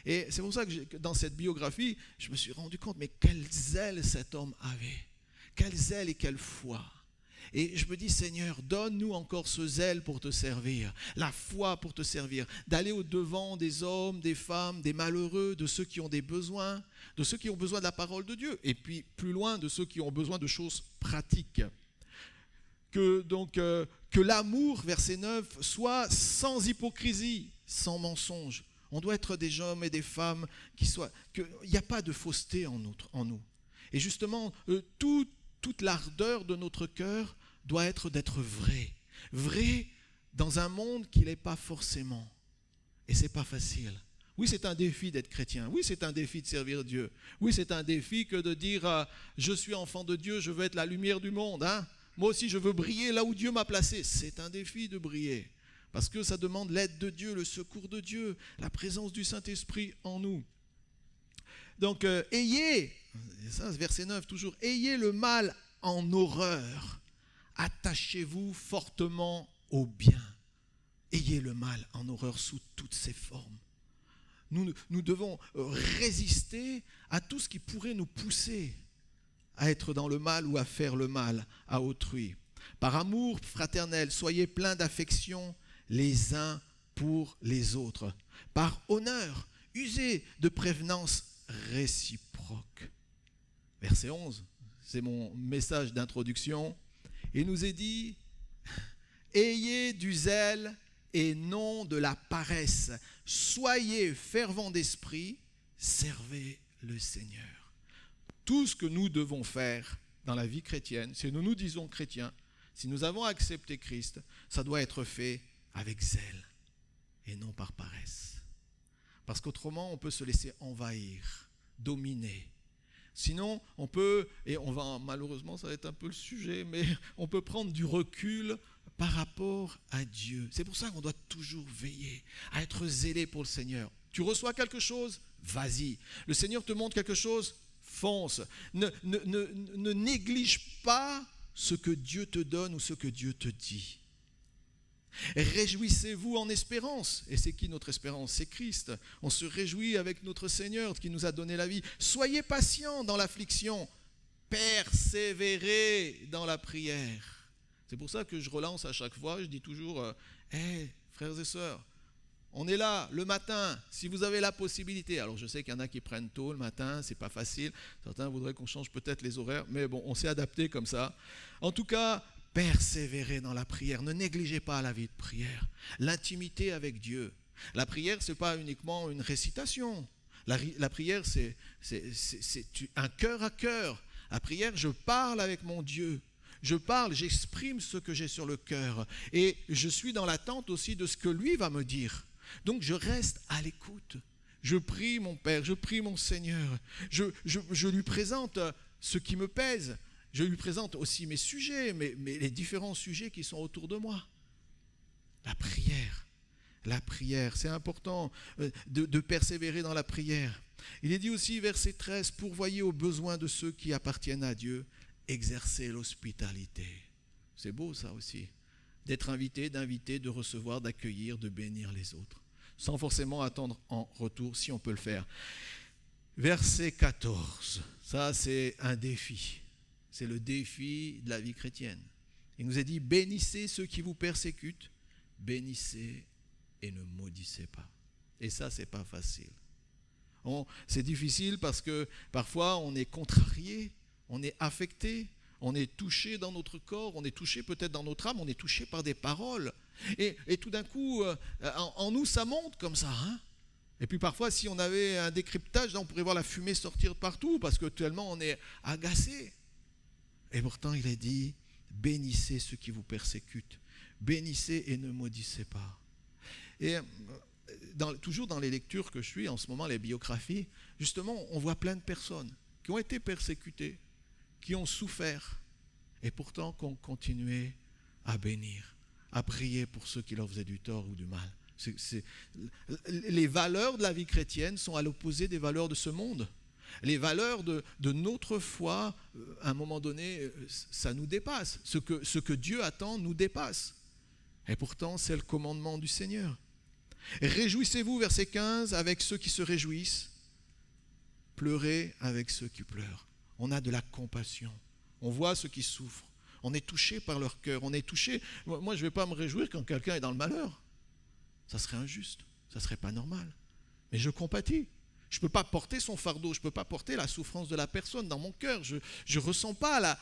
Et c'est pour ça que dans cette biographie, je me suis rendu compte, mais quel zèle cet homme avait. Quel zèle et quelle foi. Et je me dis, Seigneur, donne-nous encore ce zèle pour te servir, la foi pour te servir, d'aller au-devant des hommes, des femmes, des malheureux, de ceux qui ont des besoins, de ceux qui ont besoin de la parole de Dieu, et puis plus loin, de ceux qui ont besoin de choses pratiques. Que l'amour, verset 9, soit sans hypocrisie, sans mensonge. On doit être des hommes et des femmes qu'il n'y a pas de fausseté en nous. Et justement, toute l'ardeur de notre cœur doit être d'être vrai. Vrai dans un monde qui n'est pas forcément. Et ce n'est pas facile. Oui, c'est un défi d'être chrétien. Oui, c'est un défi de servir Dieu. Oui, c'est un défi que de dire je suis enfant de Dieu, je veux être la lumière du monde. Hein? Moi aussi, je veux briller là où Dieu m'a placé. C'est un défi de briller. Parce que ça demande l'aide de Dieu, le secours de Dieu, la présence du Saint-Esprit en nous. Donc, ayez, ça, verset 9 toujours, ayez le mal en horreur, attachez-vous fortement au bien. Ayez le mal en horreur sous toutes ses formes. Nous devons résister à tout ce qui pourrait nous pousser à être dans le mal ou à faire le mal à autrui. Par amour fraternel, soyez pleins d'affection les uns pour les autres. Par honneur, usez de prévenance réciproque. Verset 11, c'est mon message d'introduction. Il nous est dit, ayez du zèle et non de la paresse. Soyez fervents d'esprit, servez le Seigneur. Tout ce que nous devons faire dans la vie chrétienne, si nous nous disons chrétiens, si nous avons accepté Christ, ça doit être fait avec zèle et non par paresse. Parce qu'autrement, on peut se laisser envahir, dominer. Sinon, on peut, et on va malheureusement, ça va être un peu le sujet, mais on peut prendre du recul par rapport à Dieu. C'est pour ça qu'on doit toujours veiller à être zélé pour le Seigneur. Tu reçois quelque chose, vas-y. Le Seigneur te montre quelque chose, fonce. Ne néglige pas ce que Dieu te donne ou ce que Dieu te dit. Réjouissez-vous en espérance. Et c'est qui notre espérance? C'est Christ. On se réjouit avec notre Seigneur qui nous a donné la vie. Soyez patients dans l'affliction. Persévérez dans la prière. C'est pour ça que je relance à chaque fois. Je dis toujours, frères et sœurs, on est là le matin, si vous avez la possibilité. Alors je sais qu'il y en a qui prennent tôt le matin, c'est pas facile. Certains voudraient qu'on change peut-être les horaires, mais bon, on s'est adapté comme ça. En tout cas, persévérez dans la prière. Ne négligez pas la vie de prière. L'intimité avec Dieu. La prière, ce n'est pas uniquement une récitation. La prière, c'est un cœur à cœur. La prière, je parle avec mon Dieu. Je parle, j'exprime ce que j'ai sur le cœur. Et je suis dans l'attente aussi de ce que lui va me dire. Donc je reste à l'écoute. Je prie mon Père, je prie mon Seigneur. Je lui présente ce qui me pèse. Je lui présente aussi mes sujets, mais les différents sujets qui sont autour de moi. La prière, c'est important de persévérer dans la prière. Il est dit aussi, verset 13, « Pourvoyez aux besoins de ceux qui appartiennent à Dieu, exercez l'hospitalité. » C'est beau ça aussi, d'être invité, d'inviter, de recevoir, d'accueillir, de bénir les autres, sans forcément attendre en retour, si on peut le faire. Verset 14, ça c'est un défi. C'est le défi de la vie chrétienne. Il nous est dit, bénissez ceux qui vous persécutent, bénissez et ne maudissez pas. Et ça, c'est pas facile. C'est difficile parce que parfois on est contrarié, on est affecté, on est touché dans notre corps, on est touché peut-être dans notre âme, on est touché par des paroles. Et tout d'un coup, en nous, ça monte comme ça. Hein? Et puis parfois, si on avait un décryptage, là, on pourrait voir la fumée sortir de partout parce que tellement on est agacé. Et pourtant, il est dit, bénissez ceux qui vous persécutent, bénissez et ne maudissez pas. Et toujours dans les lectures que je suis en ce moment, les biographies, justement, on voit plein de personnes qui ont été persécutées, qui ont souffert, et pourtant qui ont continué à bénir, à prier pour ceux qui leur faisaient du tort ou du mal. Les valeurs de la vie chrétienne sont à l'opposé des valeurs de ce monde. Les valeurs de notre foi, à un moment donné, ça nous dépasse. Ce que Dieu attend nous dépasse. Et pourtant, c'est le commandement du Seigneur. Réjouissez-vous, verset 15, avec ceux qui se réjouissent. Pleurez avec ceux qui pleurent. On a de la compassion. On voit ceux qui souffrent. On est touché par leur cœur. On est touché. Moi, je ne vais pas me réjouir quand quelqu'un est dans le malheur. Ça serait injuste. Ça ne serait pas normal. Mais je compatis. Je ne peux pas porter son fardeau, je ne peux pas porter la souffrance de la personne dans mon cœur. Je ne ressens pas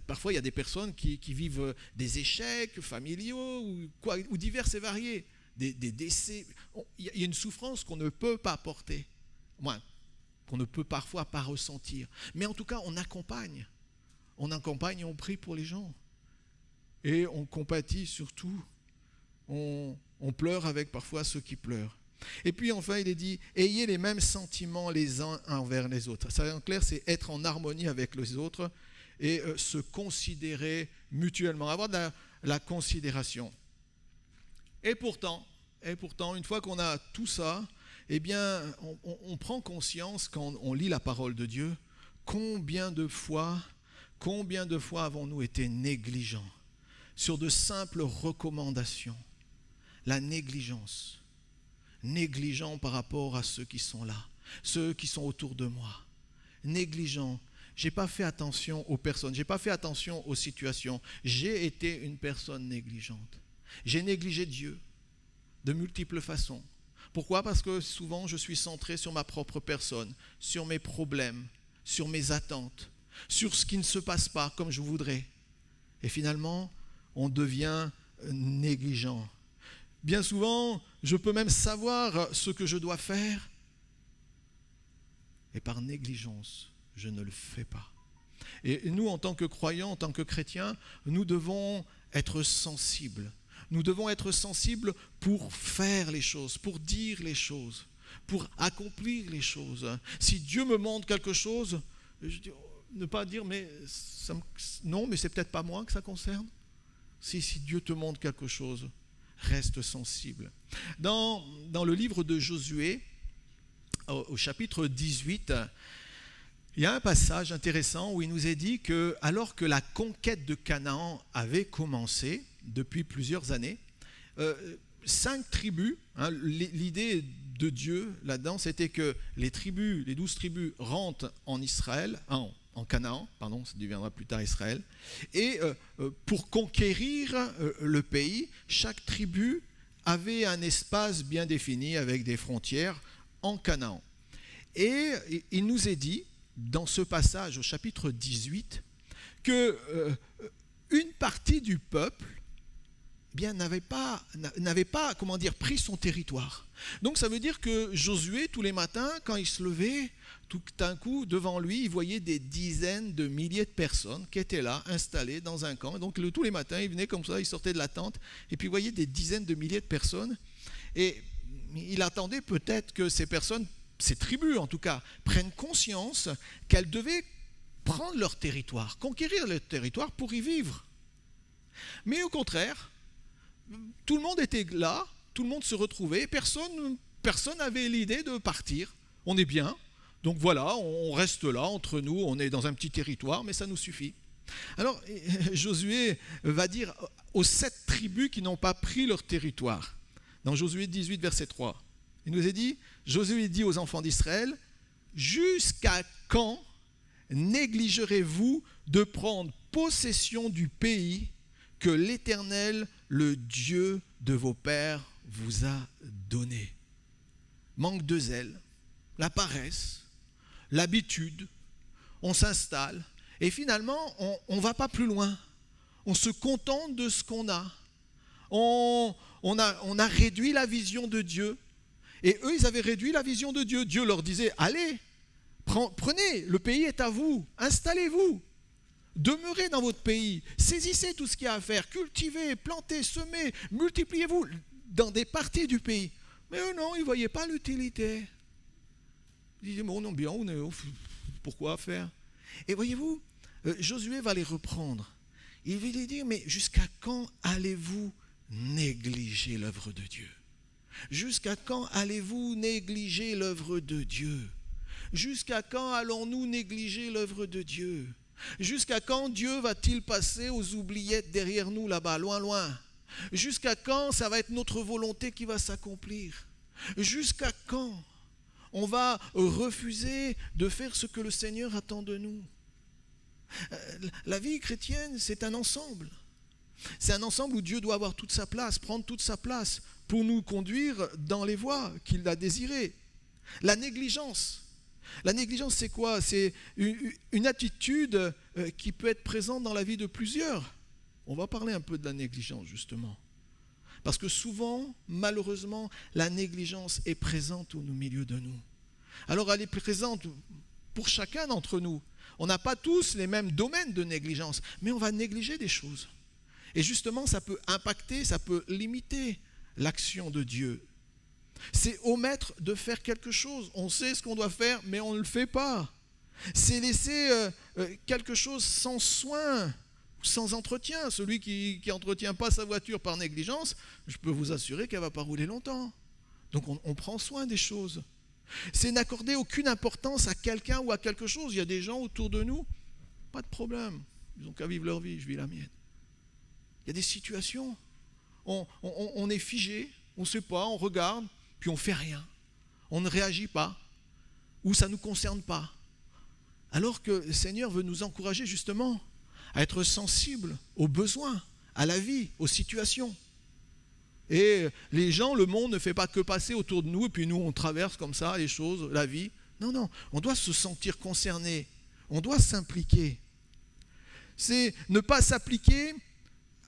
parfois, il y a des personnes qui vivent des échecs familiaux ou divers et variés, des décès. Il y a une souffrance qu'on ne peut pas porter, qu'on ne peut parfois pas ressentir. Mais en tout cas, on accompagne. On accompagne et on prie pour les gens. Et on compatit surtout. On pleure avec parfois ceux qui pleurent. Et puis enfin, il est dit, ayez les mêmes sentiments les uns envers les autres. Ça, en clair, c'est être en harmonie avec les autres et se considérer mutuellement, avoir de la considération. Et pourtant, une fois qu'on a tout ça, eh bien, on prend conscience quand on lit la parole de Dieu, combien de fois avons-nous été négligents sur de simples recommandations. La négligence. Négligent par rapport à ceux qui sont là, ceux qui sont autour de moi. Négligent. Je n'ai pas fait attention aux personnes, je n'ai pas fait attention aux situations. J'ai été une personne négligente. J'ai négligé Dieu de multiples façons. Pourquoi? Parce que souvent je suis centré sur ma propre personne, sur mes problèmes, sur mes attentes, sur ce qui ne se passe pas comme je voudrais. Et finalement, on devient négligent. Bien souvent, je peux même savoir ce que je dois faire. Et par négligence, je ne le fais pas. Et nous, en tant que croyants, en tant que chrétiens, nous devons être sensibles. Nous devons être sensibles pour faire les choses, pour dire les choses, pour accomplir les choses. Si Dieu me montre quelque chose, je dis, ne pas dire, non, mais c'est peut-être pas moi que ça concerne. Si Dieu te montre quelque chose, reste sensible. Dans le livre de Josué, au chapitre 18, Il y a un passage intéressant où il nous est dit que, alors que la conquête de Canaan avait commencé depuis plusieurs années, 5 tribus, hein, l'idée de Dieu là-dedans, c'était que les 12 tribus rentrent en Israël, en Canaan, pardon, ça deviendra plus tard Israël, et pour conquérir le pays, chaque tribu avait un espace bien défini avec des frontières en Canaan. Et il nous est dit, dans ce passage au chapitre 18, que une partie du peuple n'avait pas pris son territoire. Donc ça veut dire que Josué, tous les matins, quand il se levait, tout d'un coup, devant lui, il voyait des dizaines de milliers de personnes qui étaient là, installées dans un camp. Donc tous les matins, il venait comme ça, il sortait de la tente, et puis il voyait des dizaines de milliers de personnes. Et il attendait peut-être que ces personnes, ces tribus en tout cas, prennent conscience qu'elles devaient prendre leur territoire, conquérir leur territoire pour y vivre. Mais au contraire, tout le monde était là, tout le monde se retrouvait, personne n'avait l'idée de partir. On est bien, donc voilà, on reste là entre nous, on est dans un petit territoire, mais ça nous suffit. Alors Josué va dire aux 7 tribus qui n'ont pas pris leur territoire, dans Josué 18, verset 3, il nous est dit, Josué dit aux enfants d'Israël, « Jusqu'à quand négligerez-vous de prendre possession du pays que l'Éternel, le Dieu de vos pères, vous a donné ?» Manque de zèle, la paresse, l'habitude, on s'installe et finalement on ne va pas plus loin. On se contente de ce qu'on a. On a réduit la vision de Dieu. Et eux, ils avaient réduit la vision de Dieu. Dieu leur disait, allez, prenez, le pays est à vous, installez-vous. Demeurez dans votre pays, saisissez tout ce qu'il y a à faire, cultivez, plantez, semez, multipliez-vous dans des parties du pays. Mais eux non, ils ne voyaient pas l'utilité. Ils disaient, bon, non, bien, pourquoi faire? Et voyez-vous, Josué va les reprendre. Il va les dire, mais jusqu'à quand allez-vous négliger l'œuvre de Dieu? Jusqu'à quand allez-vous négliger l'œuvre de Dieu? Jusqu'à quand allons-nous négliger l'œuvre de Dieu? Jusqu'à quand Dieu va-t-il passer aux oubliettes derrière nous là-bas, loin, loin? Jusqu'à quand ça va être notre volonté qui va s'accomplir? Jusqu'à quand on va refuser de faire ce que le Seigneur attend de nous? La vie chrétienne, c'est un ensemble. C'est un ensemble où Dieu doit avoir toute sa place, prendre toute sa place pour nous conduire dans les voies qu'il a désirées. La négligence, c'est quoi? C'est une attitude qui peut être présente dans la vie de plusieurs. On va parler un peu de la négligence, justement. Parce que souvent, malheureusement, la négligence est présente au milieu de nous. Alors, elle est présente pour chacun d'entre nous. On n'a pas tous les mêmes domaines de négligence, mais on va négliger des choses. Et justement, ça peut impacter, ça peut limiter l'action de Dieu. C'est omettre de faire quelque chose. On sait ce qu'on doit faire, mais on ne le fait pas. C'est laisser quelque chose sans soin, sans entretien. Celui qui n'entretient pas sa voiture par négligence, je peux vous assurer qu'elle ne va pas rouler longtemps. Donc on prend soin des choses. C'est n'accorder aucune importance à quelqu'un ou à quelque chose. Il y a des gens autour de nous, pas de problème. Ils n'ont qu'à vivre leur vie, je vis la mienne. Il y a des situations, on est figé, on ne sait pas, on regarde, puis on ne fait rien. On ne réagit pas, ou ça ne nous concerne pas. Alors que le Seigneur veut nous encourager justement à être sensibles aux besoins, à la vie, aux situations. Et les gens, le monde ne fait pas que passer autour de nous, et puis nous on traverse comme ça les choses, la vie. Non, non, on doit se sentir concerné, on doit s'impliquer. C'est ne pas s'appliquer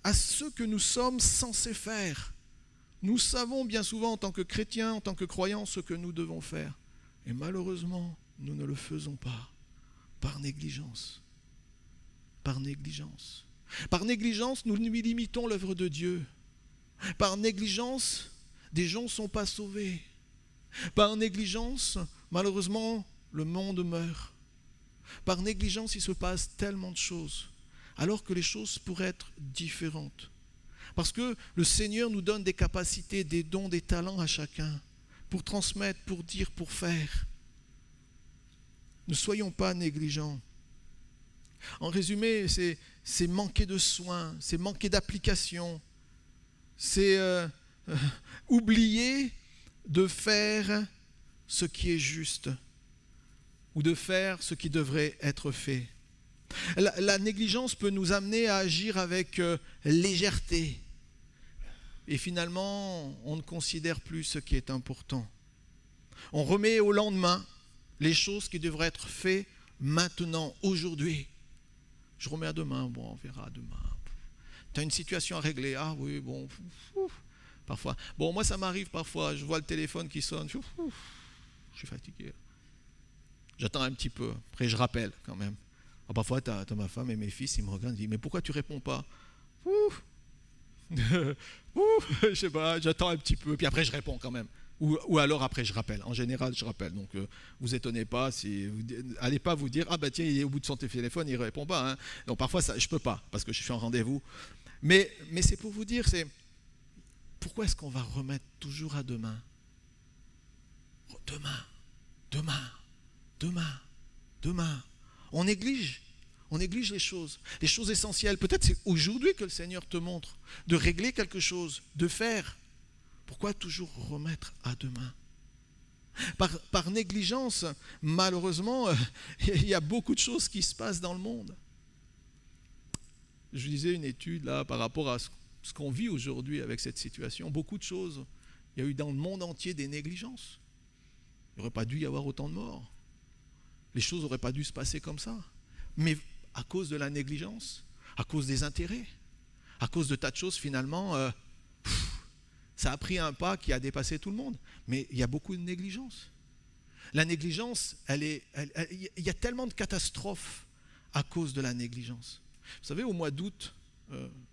à ce que nous sommes censés faire. Nous savons bien souvent en tant que chrétiens, en tant que croyants, ce que nous devons faire. Et malheureusement, nous ne le faisons pas, par négligence. Par négligence. Par négligence, nous limitons l'œuvre de Dieu. Par négligence, des gens ne sont pas sauvés. Par négligence, malheureusement, le monde meurt. Par négligence, il se passe tellement de choses, alors que les choses pourraient être différentes. Parce que le Seigneur nous donne des capacités, des dons, des talents à chacun, pour transmettre, pour dire, pour faire. Ne soyons pas négligents. En résumé, c'est manquer de soins, c'est manquer d'application, c'est oublier de faire ce qui est juste ou de faire ce qui devrait être fait. La négligence peut nous amener à agir avec légèreté et finalement on ne considère plus ce qui est important. On remet au lendemain les choses qui devraient être faites maintenant, aujourd'hui. Je remets à demain, bon on verra demain. Tu as une situation à régler, ah oui bon, parfois. Bon moi ça m'arrive parfois, je vois le téléphone qui sonne, je suis fatigué. J'attends un petit peu, après je rappelle quand même. Alors parfois, tu as ma femme et mes fils, ils me regardent, ils disent, mais pourquoi tu ne réponds pas? Je sais pas, j'attends un petit peu, puis après je réponds quand même. Ou alors après je rappelle. En général, je rappelle. Donc, vous étonnez pas, allez pas vous dire, ah bah tiens, il est au bout de son téléphone, il ne répond pas. Hein. Donc parfois, ça, je ne peux pas, parce que je suis en rendez-vous. Mais c'est pour vous dire, pourquoi est-ce qu'on va remettre toujours à demain? Demain. On néglige les choses essentielles. Peut-être c'est aujourd'hui que le Seigneur te montre de régler quelque chose, de faire. Pourquoi toujours remettre à demain? Par négligence, malheureusement, il y a beaucoup de choses qui se passent dans le monde. Je lisais une étude là par rapport à ce qu'on vit aujourd'hui avec cette situation. Beaucoup de choses. Il y a eu dans le monde entier des négligences. Il n'aurait pas dû y avoir autant de morts. Les choses n'auraient pas dû se passer comme ça. Mais à cause de la négligence, à cause des intérêts, à cause de tas de choses, finalement, ça a pris un pas qui a dépassé tout le monde. Mais il y a beaucoup de négligence. La négligence, il y a tellement de catastrophes à cause de la négligence. Vous savez, au mois d'août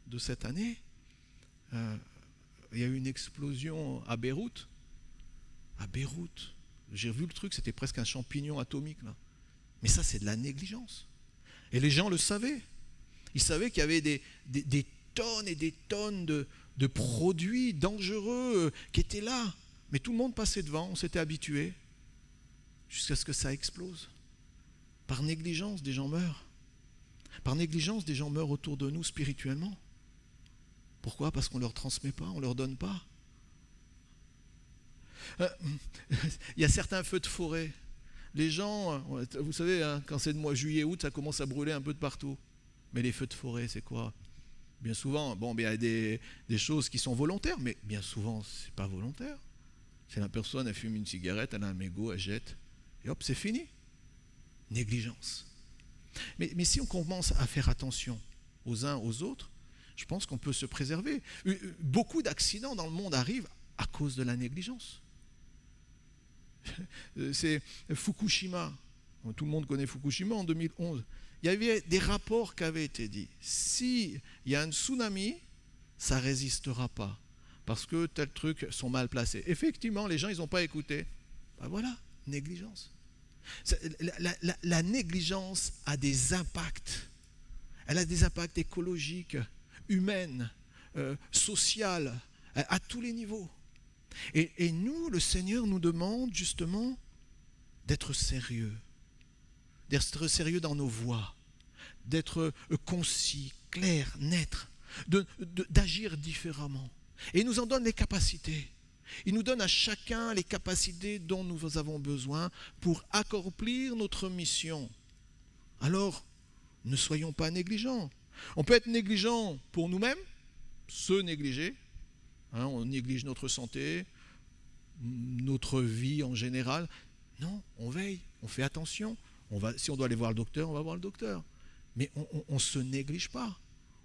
de cette année, il y a eu une explosion à Beyrouth. À Beyrouth, j'ai vu le truc, c'était presque un champignon atomique là. Mais ça, c'est de la négligence. Et les gens le savaient. Ils savaient qu'il y avait des tonnes et des tonnes de produits dangereux qui étaient là. Mais tout le monde passait devant, on s'était habitué. Jusqu'à ce que ça explose. Par négligence, des gens meurent. Par négligence, des gens meurent autour de nous spirituellement. Pourquoi? Parce qu'on ne leur transmet pas, on ne leur donne pas. Il y a certains feux de forêt. Les gens, vous savez, hein, quand c'est le mois juillet, août, ça commence à brûler un peu de partout. Mais les feux de forêt, c'est quoi? Bien souvent, il y a des choses qui sont volontaires, mais bien souvent, ce n'est pas volontaire. C'est la personne, elle fume une cigarette, elle a un mégot, elle jette, et hop, c'est fini. Négligence. Mais si on commence à faire attention aux uns aux autres, je pense qu'on peut se préserver. Beaucoup d'accidents dans le monde arrivent à cause de la négligence. C'est Fukushima. Tout le monde connaît Fukushima en 2011. Il y avait des rapports qui avaient été dits. S'il y a un tsunami, ça ne résistera pas. Parce que tels trucs sont mal placés. Effectivement, les gens, ils n'ont pas écouté. Ben voilà, négligence. La négligence a des impacts. Elle a des impacts écologiques, humains, sociaux, à tous les niveaux. Et nous, le Seigneur nous demande justement d'être sérieux. D'être sérieux dans nos voies. D'être concis, clair, net. D'agir différemment. Et il nous en donne les capacités. Il nous donne à chacun les capacités dont nous avons besoin pour accomplir notre mission. Alors, ne soyons pas négligents. On peut être négligent pour nous-mêmes, se négliger. Hein, on néglige notre santé, notre vie en général. Non, on veille, on fait attention. Si on doit aller voir le docteur, on va voir le docteur. Mais on ne se néglige pas.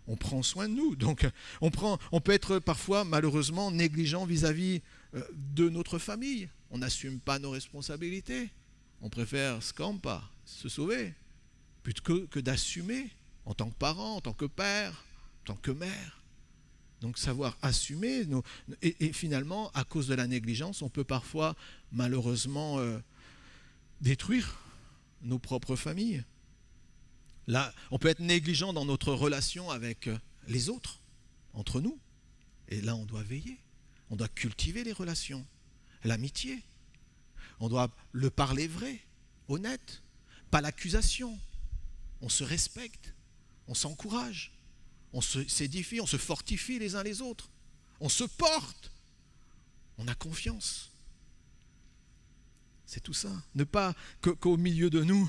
On prend soin de nous. Donc, on peut être parfois, malheureusement, négligent vis-à-vis de notre famille. On n'assume pas nos responsabilités. On préfère scamper, se sauver, plutôt que d'assumer en tant que parent, en tant que père, en tant que mère. Donc, savoir assumer. Et finalement, à cause de la négligence, on peut parfois, malheureusement, détruire nos propres familles. Là, on peut être négligent dans notre relation avec les autres, entre nous. Et là, on doit veiller. On doit cultiver les relations, l'amitié. On doit le parler vrai, honnête. pas l'accusation. On se respecte, on s'encourage, on s'édifie, on se fortifie les uns les autres, on se porte, on a confiance. C'est tout ça. Ne pas qu'au milieu de nous,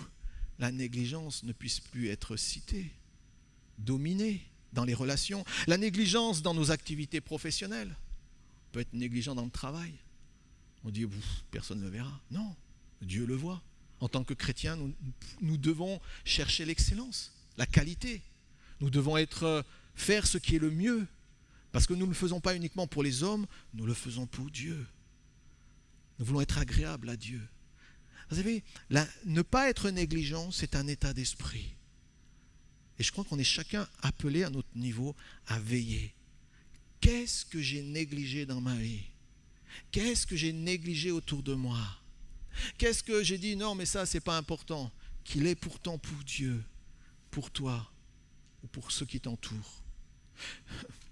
la négligence ne puisse plus être citée, dominée dans les relations. La négligence dans nos activités professionnelles. On peut être négligent dans le travail. On dit, personne ne le verra. Non, Dieu le voit. En tant que chrétiens, nous devons chercher l'excellence, la qualité. Nous devons faire ce qui est le mieux. Parce que nous ne le faisons pas uniquement pour les hommes, nous le faisons pour Dieu. Nous voulons être agréables à Dieu. Vous savez, ne pas être négligent, c'est un état d'esprit. Et je crois qu'on est chacun appelé à notre niveau à veiller. Qu'est-ce que j'ai négligé dans ma vie? Qu'est-ce que j'ai négligé autour de moi? Qu'est-ce que j'ai dit, non mais ça c'est pas important, qu'il est pourtant pour Dieu, pour toi ou pour ceux qui t'entourent?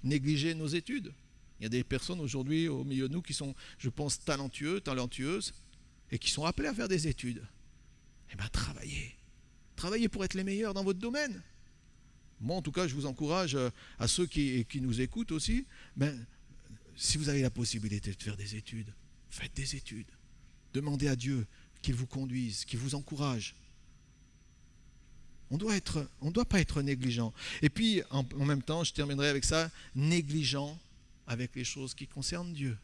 Négliger nos études. Il y a des personnes aujourd'hui au milieu de nous qui sont, je pense, talentueuses et qui sont appelées à faire des études. Eh bien, travaillez pour être les meilleurs dans votre domaine. Moi, en tout cas, je vous encourage à ceux qui nous écoutent aussi, si vous avez la possibilité de faire des études, faites des études. Demandez à Dieu qu'il vous conduise, qu'il vous encourage. On ne doit pas être négligent. Et puis, en même temps, je terminerai avec ça, négligent avec les choses qui concernent Dieu.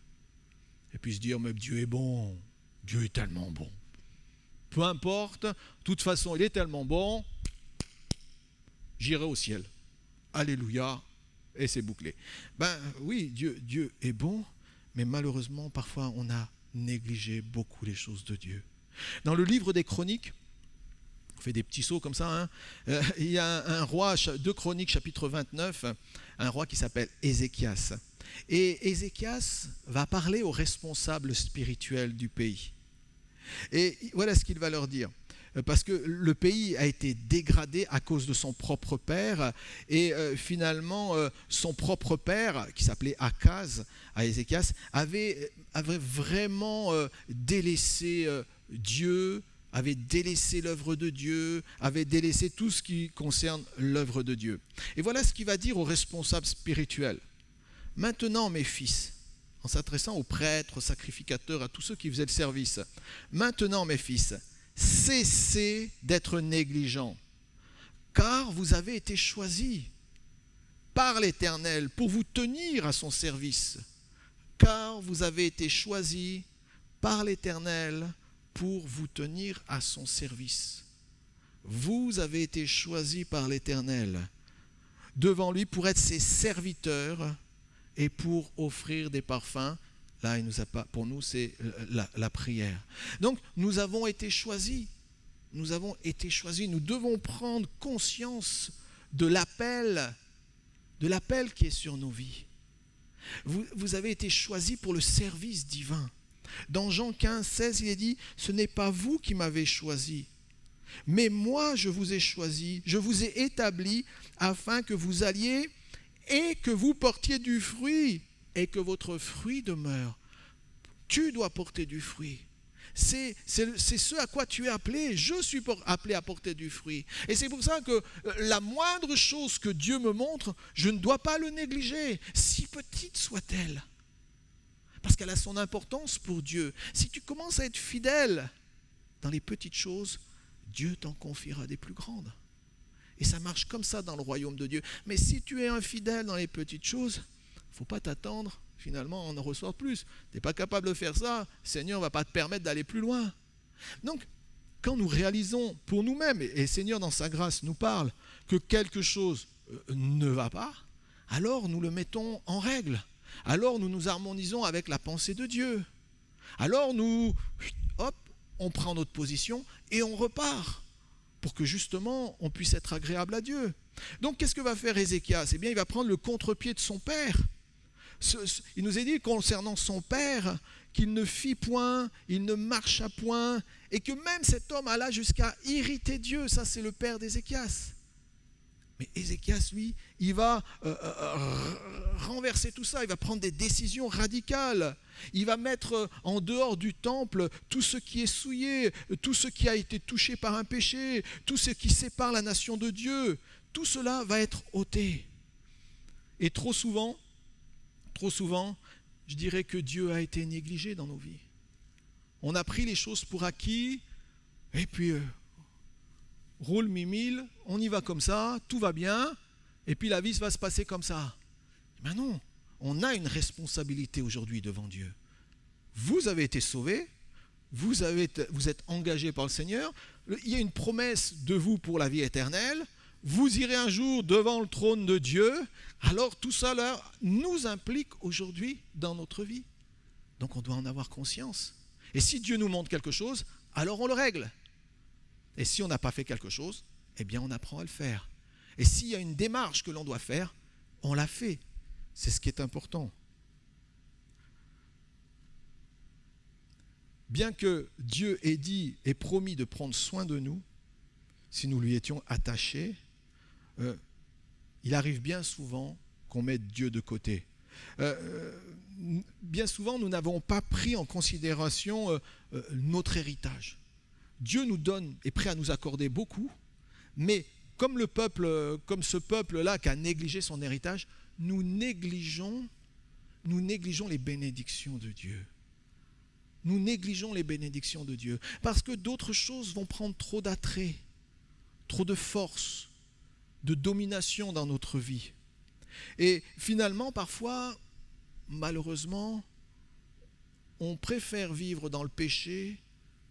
Et puis se dire, mais Dieu est bon, Dieu est tellement bon. Peu importe, de toute façon, il est tellement bon, j'irai au ciel. Alléluia, et c'est bouclé. Oui, Dieu est bon, mais malheureusement, parfois, on a négligé beaucoup les choses de Dieu. Dans le livre des Chroniques, on fait des petits sauts comme ça, il y a un roi, 2 Chroniques, chapitre 29, un roi qui s'appelle Ézéchias. Et Ézéchias va parler aux responsables spirituels du pays. Et voilà ce qu'il va leur dire. Parce que le pays a été dégradé à cause de son propre père. Et finalement, son propre père, qui s'appelait Akaz, à Ézéchias, avait vraiment délaissé Dieu, avait délaissé l'œuvre de Dieu, avait délaissé tout ce qui concerne l'œuvre de Dieu. Et voilà ce qu'il va dire aux responsables spirituels. Maintenant, mes fils, en s'adressant aux prêtres, aux sacrificateurs, à tous ceux qui faisaient le service, maintenant, mes fils, cessez d'être négligents, car vous avez été choisis par l'Éternel pour vous tenir à son service. Car vous avez été choisis par l'Éternel pour vous tenir à son service. Vous avez été choisis par l'Éternel devant lui pour être ses serviteurs et pour offrir des parfums. Là, il nous a pas, pour nous, c'est la prière. Donc, nous avons été choisis. Nous avons été choisis. Nous devons prendre conscience de l'appel qui est sur nos vies. Vous avez été choisis pour le service divin. Dans Jean 15, 16, il est dit, « Ce n'est pas vous qui m'avez choisi, mais moi je vous ai choisi, je vous ai établi afin que vous alliez et que vous portiez du fruit et que votre fruit demeure. » Tu dois porter du fruit. C'est ce à quoi tu es appelé. Je suis appelé à porter du fruit. Et c'est pour ça que la moindre chose que Dieu me montre, je ne dois pas le négliger, si petite soit-elle. Parce qu'elle a son importance pour Dieu. Si tu commences à être fidèle dans les petites choses, Dieu t'en confiera des plus grandes. Et ça marche comme ça dans le royaume de Dieu. Mais si tu es infidèle dans les petites choses, il ne faut pas t'attendre, finalement, on en reçoit plus. Tu n'es pas capable de faire ça, le Seigneur ne va pas te permettre d'aller plus loin. Donc, quand nous réalisons pour nous-mêmes, et le Seigneur dans sa grâce nous parle, que quelque chose ne va pas, alors nous le mettons en règle. Alors nous nous harmonisons avec la pensée de Dieu. Alors on prend notre position et on repart pour que justement on puisse être agréable à Dieu. Donc qu'est-ce que va faire Ézéchias? Eh bien, il va prendre le contre-pied de son père. Il nous est dit concernant son père qu'il ne fit point, il ne marcha point, et que même cet homme alla jusqu'à irriter Dieu. Ça, c'est le père d'Ézéchias. Mais Ézéchias, lui, il va renverser tout ça, il va prendre des décisions radicales. Il va mettre en dehors du temple tout ce qui est souillé, tout ce qui a été touché par un péché, tout ce qui sépare la nation de Dieu. Tout cela va être ôté. Et trop souvent, je dirais que Dieu a été négligé dans nos vies. On a pris les choses pour acquis, et puis roule mimile, on y va comme ça, tout va bien, et puis la vie va se passer comme ça. Mais non, on a une responsabilité aujourd'hui devant Dieu. Vous avez été sauvés, vous êtes engagés par le Seigneur, il y a une promesse de vous pour la vie éternelle, vous irez un jour devant le trône de Dieu, alors tout ça là, nous implique aujourd'hui dans notre vie. Donc on doit en avoir conscience. Et si Dieu nous montre quelque chose, alors on le règle. Et si on n'a pas fait quelque chose, eh bien on apprend à le faire. Et s'il y a une démarche que l'on doit faire, on la fait. C'est ce qui est important. Bien que Dieu ait dit et promis de prendre soin de nous, si nous lui étions attachés, il arrive bien souvent qu'on mette Dieu de côté. Bien souvent, nous n'avons pas pris en considération notre héritage. Dieu nous donne, est prêt à nous accorder beaucoup, mais comme ce peuple-là qui a négligé son héritage, nous négligeons les bénédictions de Dieu. Nous négligeons les bénédictions de Dieu parce que d'autres choses vont prendre trop d'attrait, trop de force, de domination dans notre vie. Et finalement, parfois, malheureusement, on préfère vivre dans le péché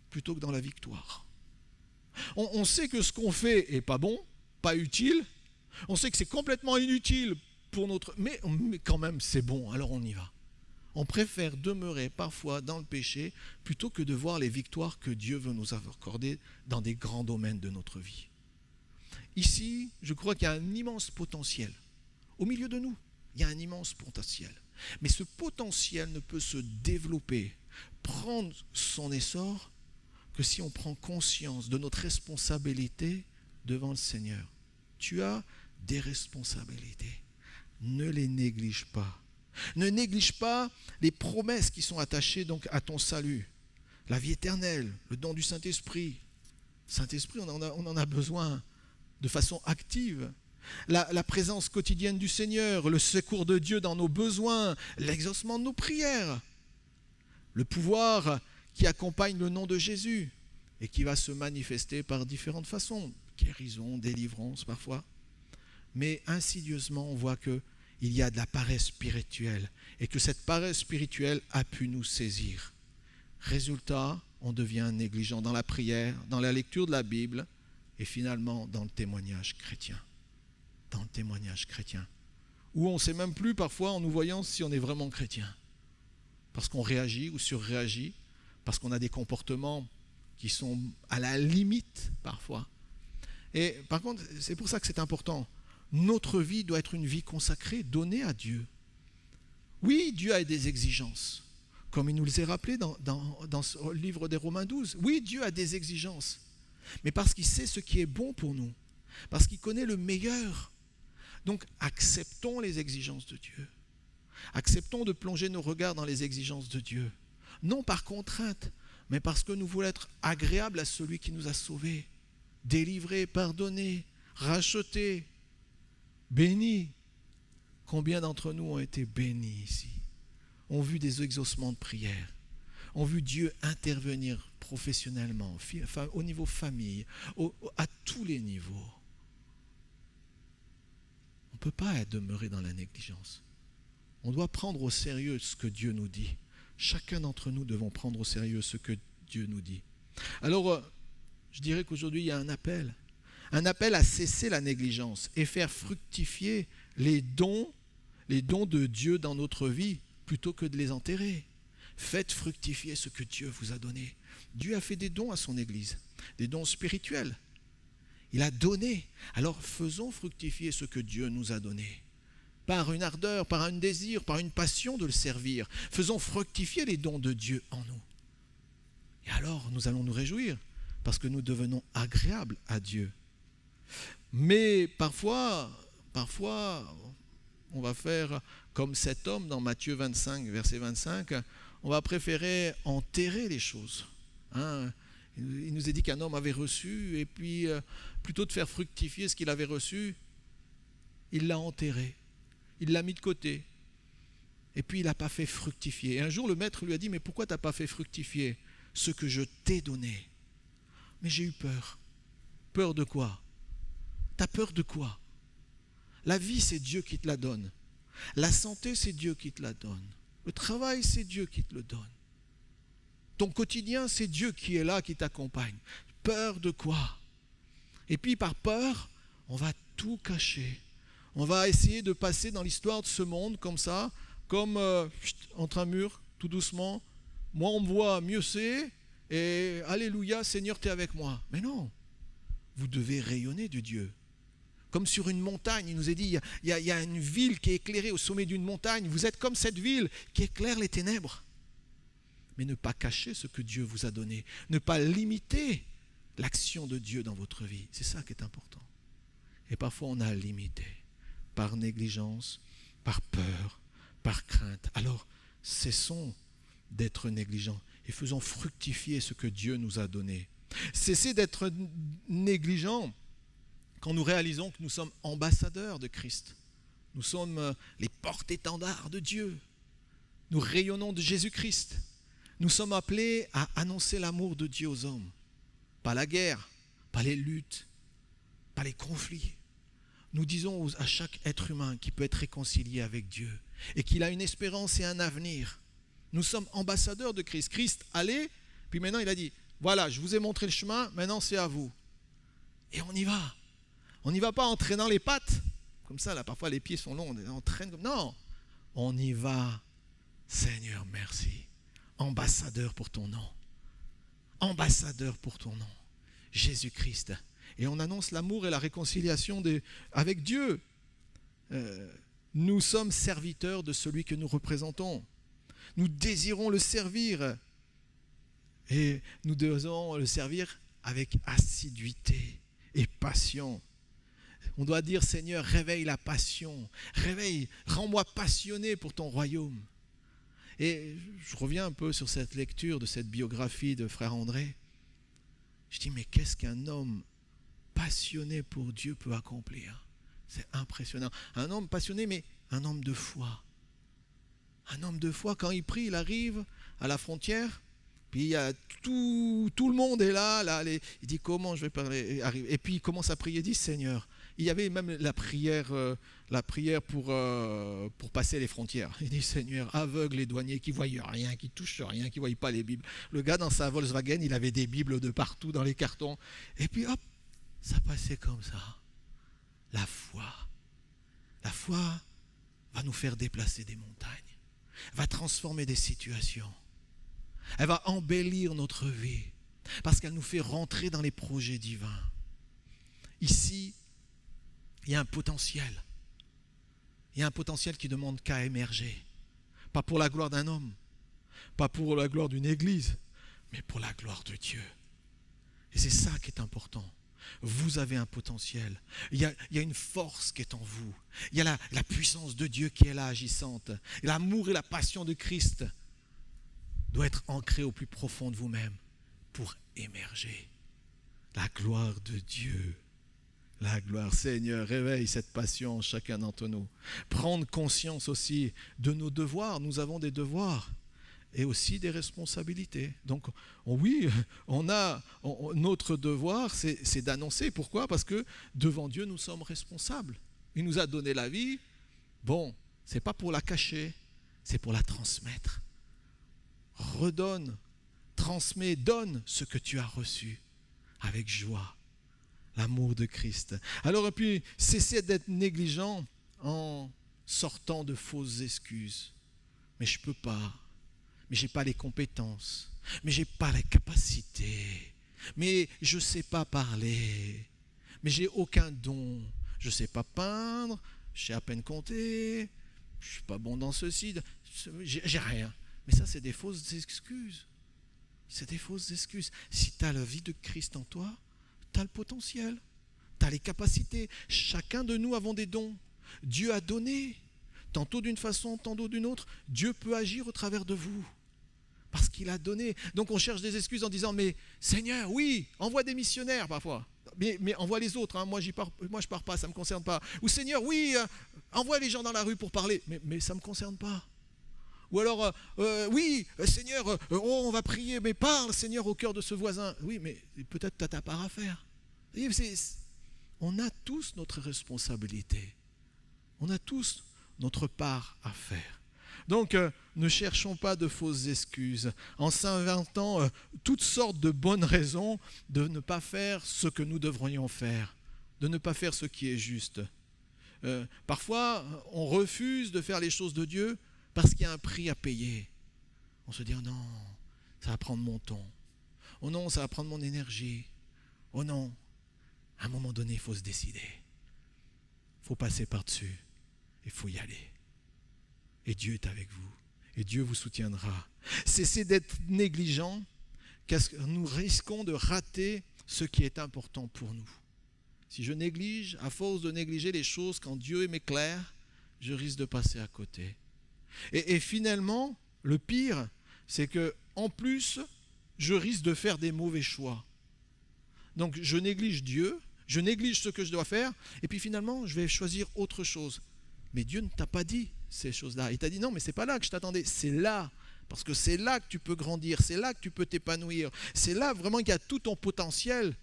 plutôt que dans la victoire. On sait que ce qu'on fait n'est pas bon, pas utile. On sait que c'est complètement inutile pour notre... Mais quand même, c'est bon, alors on y va. On préfère demeurer parfois dans le péché plutôt que de voir les victoires que Dieu veut nous accorder dans des grands domaines de notre vie. Ici, je crois qu'il y a un immense potentiel. Au milieu de nous, il y a un immense potentiel. Mais ce potentiel ne peut se développer, prendre son essor, que si on prend conscience de notre responsabilité devant le Seigneur. Tu as des responsabilités. Ne les néglige pas. Ne néglige pas les promesses qui sont attachées donc à ton salut. La vie éternelle, le don du Saint-Esprit. Saint-Esprit, on en a besoin de façon active. La présence quotidienne du Seigneur, le secours de Dieu dans nos besoins, l'exaucement de nos prières. Le pouvoir qui accompagne le nom de Jésus et qui va se manifester par différentes façons. Guérison, délivrance parfois. Mais insidieusement, on voit qu'il y a de la paresse spirituelle et que cette paresse spirituelle a pu nous saisir. Résultat, on devient négligent dans la prière, dans la lecture de la Bible et finalement dans le témoignage chrétien. Dans le témoignage chrétien. Où on ne sait même plus parfois en nous voyant si on est vraiment chrétien. Parce qu'on réagit ou surréagit, parce qu'on a des comportements qui sont à la limite parfois. Et par contre, c'est pour ça que c'est important. Notre vie doit être une vie consacrée, donnée à Dieu. Oui, Dieu a des exigences, comme il nous les a rappelées dans le livre des Romains 12. Oui, Dieu a des exigences, mais parce qu'il sait ce qui est bon pour nous, parce qu'il connaît le meilleur. Donc, acceptons les exigences de Dieu. Acceptons de plonger nos regards dans les exigences de Dieu. Non par contrainte, mais parce que nous voulons être agréables à celui qui nous a sauvés, délivrés, pardonnés, rachetés, bénis. Combien d'entre nous ont été bénis ici, ont vu des exaucements de prière, ont vu Dieu intervenir professionnellement, au niveau famille, à tous les niveaux. On ne peut pas demeurer dans la négligence. On doit prendre au sérieux ce que Dieu nous dit. Chacun d'entre nous devons prendre au sérieux ce que Dieu nous dit. Alors, je dirais qu'aujourd'hui, il y a un appel à cesser la négligence et faire fructifier les dons de Dieu dans notre vie plutôt que de les enterrer. Faites fructifier ce que Dieu vous a donné. Dieu a fait des dons à son Église, des dons spirituels. Il a donné. Alors faisons fructifier ce que Dieu nous a donné. Par une ardeur, par un désir, par une passion de le servir. Faisons fructifier les dons de Dieu en nous. Et alors nous allons nous réjouir parce que nous devenons agréables à Dieu. Mais parfois, on va faire comme cet homme dans Matthieu 25, verset 25, on va préférer enterrer les choses. Hein. Il nous est dit qu'un homme avait reçu, et puis plutôt de faire fructifier ce qu'il avait reçu, il l'a enterré, il l'a mis de côté, et puis il n'a pas fait fructifier. Et un jour, le maître lui a dit, mais pourquoi tu n'as pas fait fructifier ce que je t'ai donné? Mais j'ai eu peur. Peur de quoi? Tu as peur de quoi? La vie, c'est Dieu qui te la donne. La santé, c'est Dieu qui te la donne. Le travail, c'est Dieu qui te le donne. Ton quotidien, c'est Dieu qui est là, qui t'accompagne. Peur de quoi? Et puis par peur, on va tout cacher. On va essayer de passer dans l'histoire de ce monde comme ça, comme entre un mur, tout doucement. Moi, on me voit, mieux c'est, et alléluia, Seigneur, tu es avec moi. Mais non, vous devez rayonner de Dieu. Comme sur une montagne, il nous est dit, il y a une ville qui est éclairée au sommet d'une montagne. Vous êtes comme cette ville qui éclaire les ténèbres. Mais ne pas cacher ce que Dieu vous a donné. Ne pas limiter l'action de Dieu dans votre vie. C'est ça qui est important. Et parfois, on a limité par négligence, par peur, par crainte. Alors, cessons d'être négligents et faisons fructifier ce que Dieu nous a donné. Cessez d'être négligents quand nous réalisons que nous sommes ambassadeurs de Christ. Nous sommes les porte-étendards de Dieu. Nous rayonnons de Jésus-Christ. Nous sommes appelés à annoncer l'amour de Dieu aux hommes. Pas la guerre, pas les luttes, pas les conflits. Nous disons à chaque être humain qui peut être réconcilié avec Dieu et qu'il a une espérance et un avenir. Nous sommes ambassadeurs de Christ. Christ allait, puis maintenant il a dit, voilà, je vous ai montré le chemin, maintenant c'est à vous. Et on y va. On n'y va pas en traînant les pattes, comme ça, là, parfois les pieds sont longs, on traîne comme... Non, on y va. Seigneur, merci. Ambassadeur pour ton nom. Ambassadeur pour ton nom. Jésus-Christ. Et on annonce l'amour et la réconciliation avec Dieu. Nous sommes serviteurs de celui que nous représentons. Nous désirons le servir. Et nous devons le servir avec assiduité et passion. On doit dire, Seigneur, réveille la passion. Réveille, rends-moi passionné pour ton royaume. Et je reviens un peu sur cette lecture de cette biographie de frère André. Je dis, mais qu'est-ce qu'un homme passionné pour Dieu peut accomplir? C'est impressionnant. Un homme passionné, mais un homme de foi. Un homme de foi, quand il prie, il arrive à la frontière, puis il y a tout le monde est là il dit, comment je vais parler? Et puis il commence à prier, il dit, Seigneur. Il y avait même la prière pour passer les frontières. Il dit, Seigneur, aveugle les douaniers qui ne voient rien, qui ne touchent rien, qui ne voient pas les Bibles. Le gars, dans sa Volkswagen, il avait des Bibles de partout dans les cartons. Et puis, hop, ça passait comme ça. La foi va nous faire déplacer des montagnes. Va transformer des situations. Elle va embellir notre vie. Parce qu'elle nous fait rentrer dans les projets divins. Ici, il y a un potentiel. Il y a un potentiel qui ne demande qu'à émerger. Pas pour la gloire d'un homme, pas pour la gloire d'une église, mais pour la gloire de Dieu. Et c'est ça qui est important. Vous avez un potentiel. Il y a une force qui est en vous. Il y a la puissance de Dieu qui est là agissante. Et l'amour et la passion de Christ doit être ancré au plus profond de vous-même pour émerger. La gloire de Dieu. La gloire, Seigneur, réveille cette passion en chacun d'entre nous. Prendre conscience aussi de nos devoirs. Nous avons des devoirs et aussi des responsabilités. Donc, oui, notre devoir, c'est d'annoncer. Pourquoi? Parce que devant Dieu, nous sommes responsables. Il nous a donné la vie. Bon, ce n'est pas pour la cacher, c'est pour la transmettre. Redonne, transmets, donne ce que tu as reçu avec joie. L'amour de Christ. Alors, et puis, cessez d'être négligent en sortant de fausses excuses. Mais je ne peux pas. Mais je n'ai pas les compétences. Mais je n'ai pas la capacité. Mais je ne sais pas parler. Mais je n'ai aucun don. Je ne sais pas peindre. Je sais à peine compter. Je ne suis pas bon dans ceci. J'ai rien. Mais ça, c'est des fausses excuses. C'est des fausses excuses. Si tu as la vie de Christ en toi, tu as le potentiel. Tu as les capacités. Chacun de nous avons des dons. Dieu a donné, tantôt d'une façon, tantôt d'une autre. Dieu peut agir au travers de vous. Parce qu'il a donné. Donc on cherche des excuses en disant, mais Seigneur, oui, envoie des missionnaires parfois. Mais envoie les autres, hein. Moi je pars pas, ça ne me concerne pas. Ou Seigneur, oui, envoie les gens dans la rue pour parler, mais ça ne me concerne pas. Ou alors, oui, Seigneur, on va prier, mais parle, Seigneur, au cœur de ce voisin. Oui, mais peut-être tu as ta part à faire. On a tous notre responsabilité. On a tous notre part à faire. Donc, ne cherchons pas de fausses excuses en s'inventant toutes sortes de bonnes raisons de ne pas faire ce que nous devrions faire, de ne pas faire ce qui est juste. Parfois, on refuse de faire les choses de Dieu parce qu'il y a un prix à payer. On se dit, oh non, ça va prendre mon temps. Oh non, ça va prendre mon énergie. Oh non, à un moment donné, il faut se décider. Il faut passer par-dessus. Il faut y aller. Et Dieu est avec vous. Et Dieu vous soutiendra. Cessez d'être négligents, car nous risquons de rater ce qui est important pour nous. Si je néglige, à force de négliger les choses quand Dieu m'éclaire, je risque de passer à côté. Et finalement, le pire, c'est que en plus, je risque de faire des mauvais choix. Donc je néglige Dieu, je néglige ce que je dois faire, et puis finalement, je vais choisir autre chose. Mais Dieu ne t'a pas dit ces choses-là. Il t'a dit non, mais c'est pas là que je t'attendais, c'est là. Parce que c'est là que tu peux grandir, c'est là que tu peux t'épanouir. C'est là vraiment qu'il y a tout ton potentiel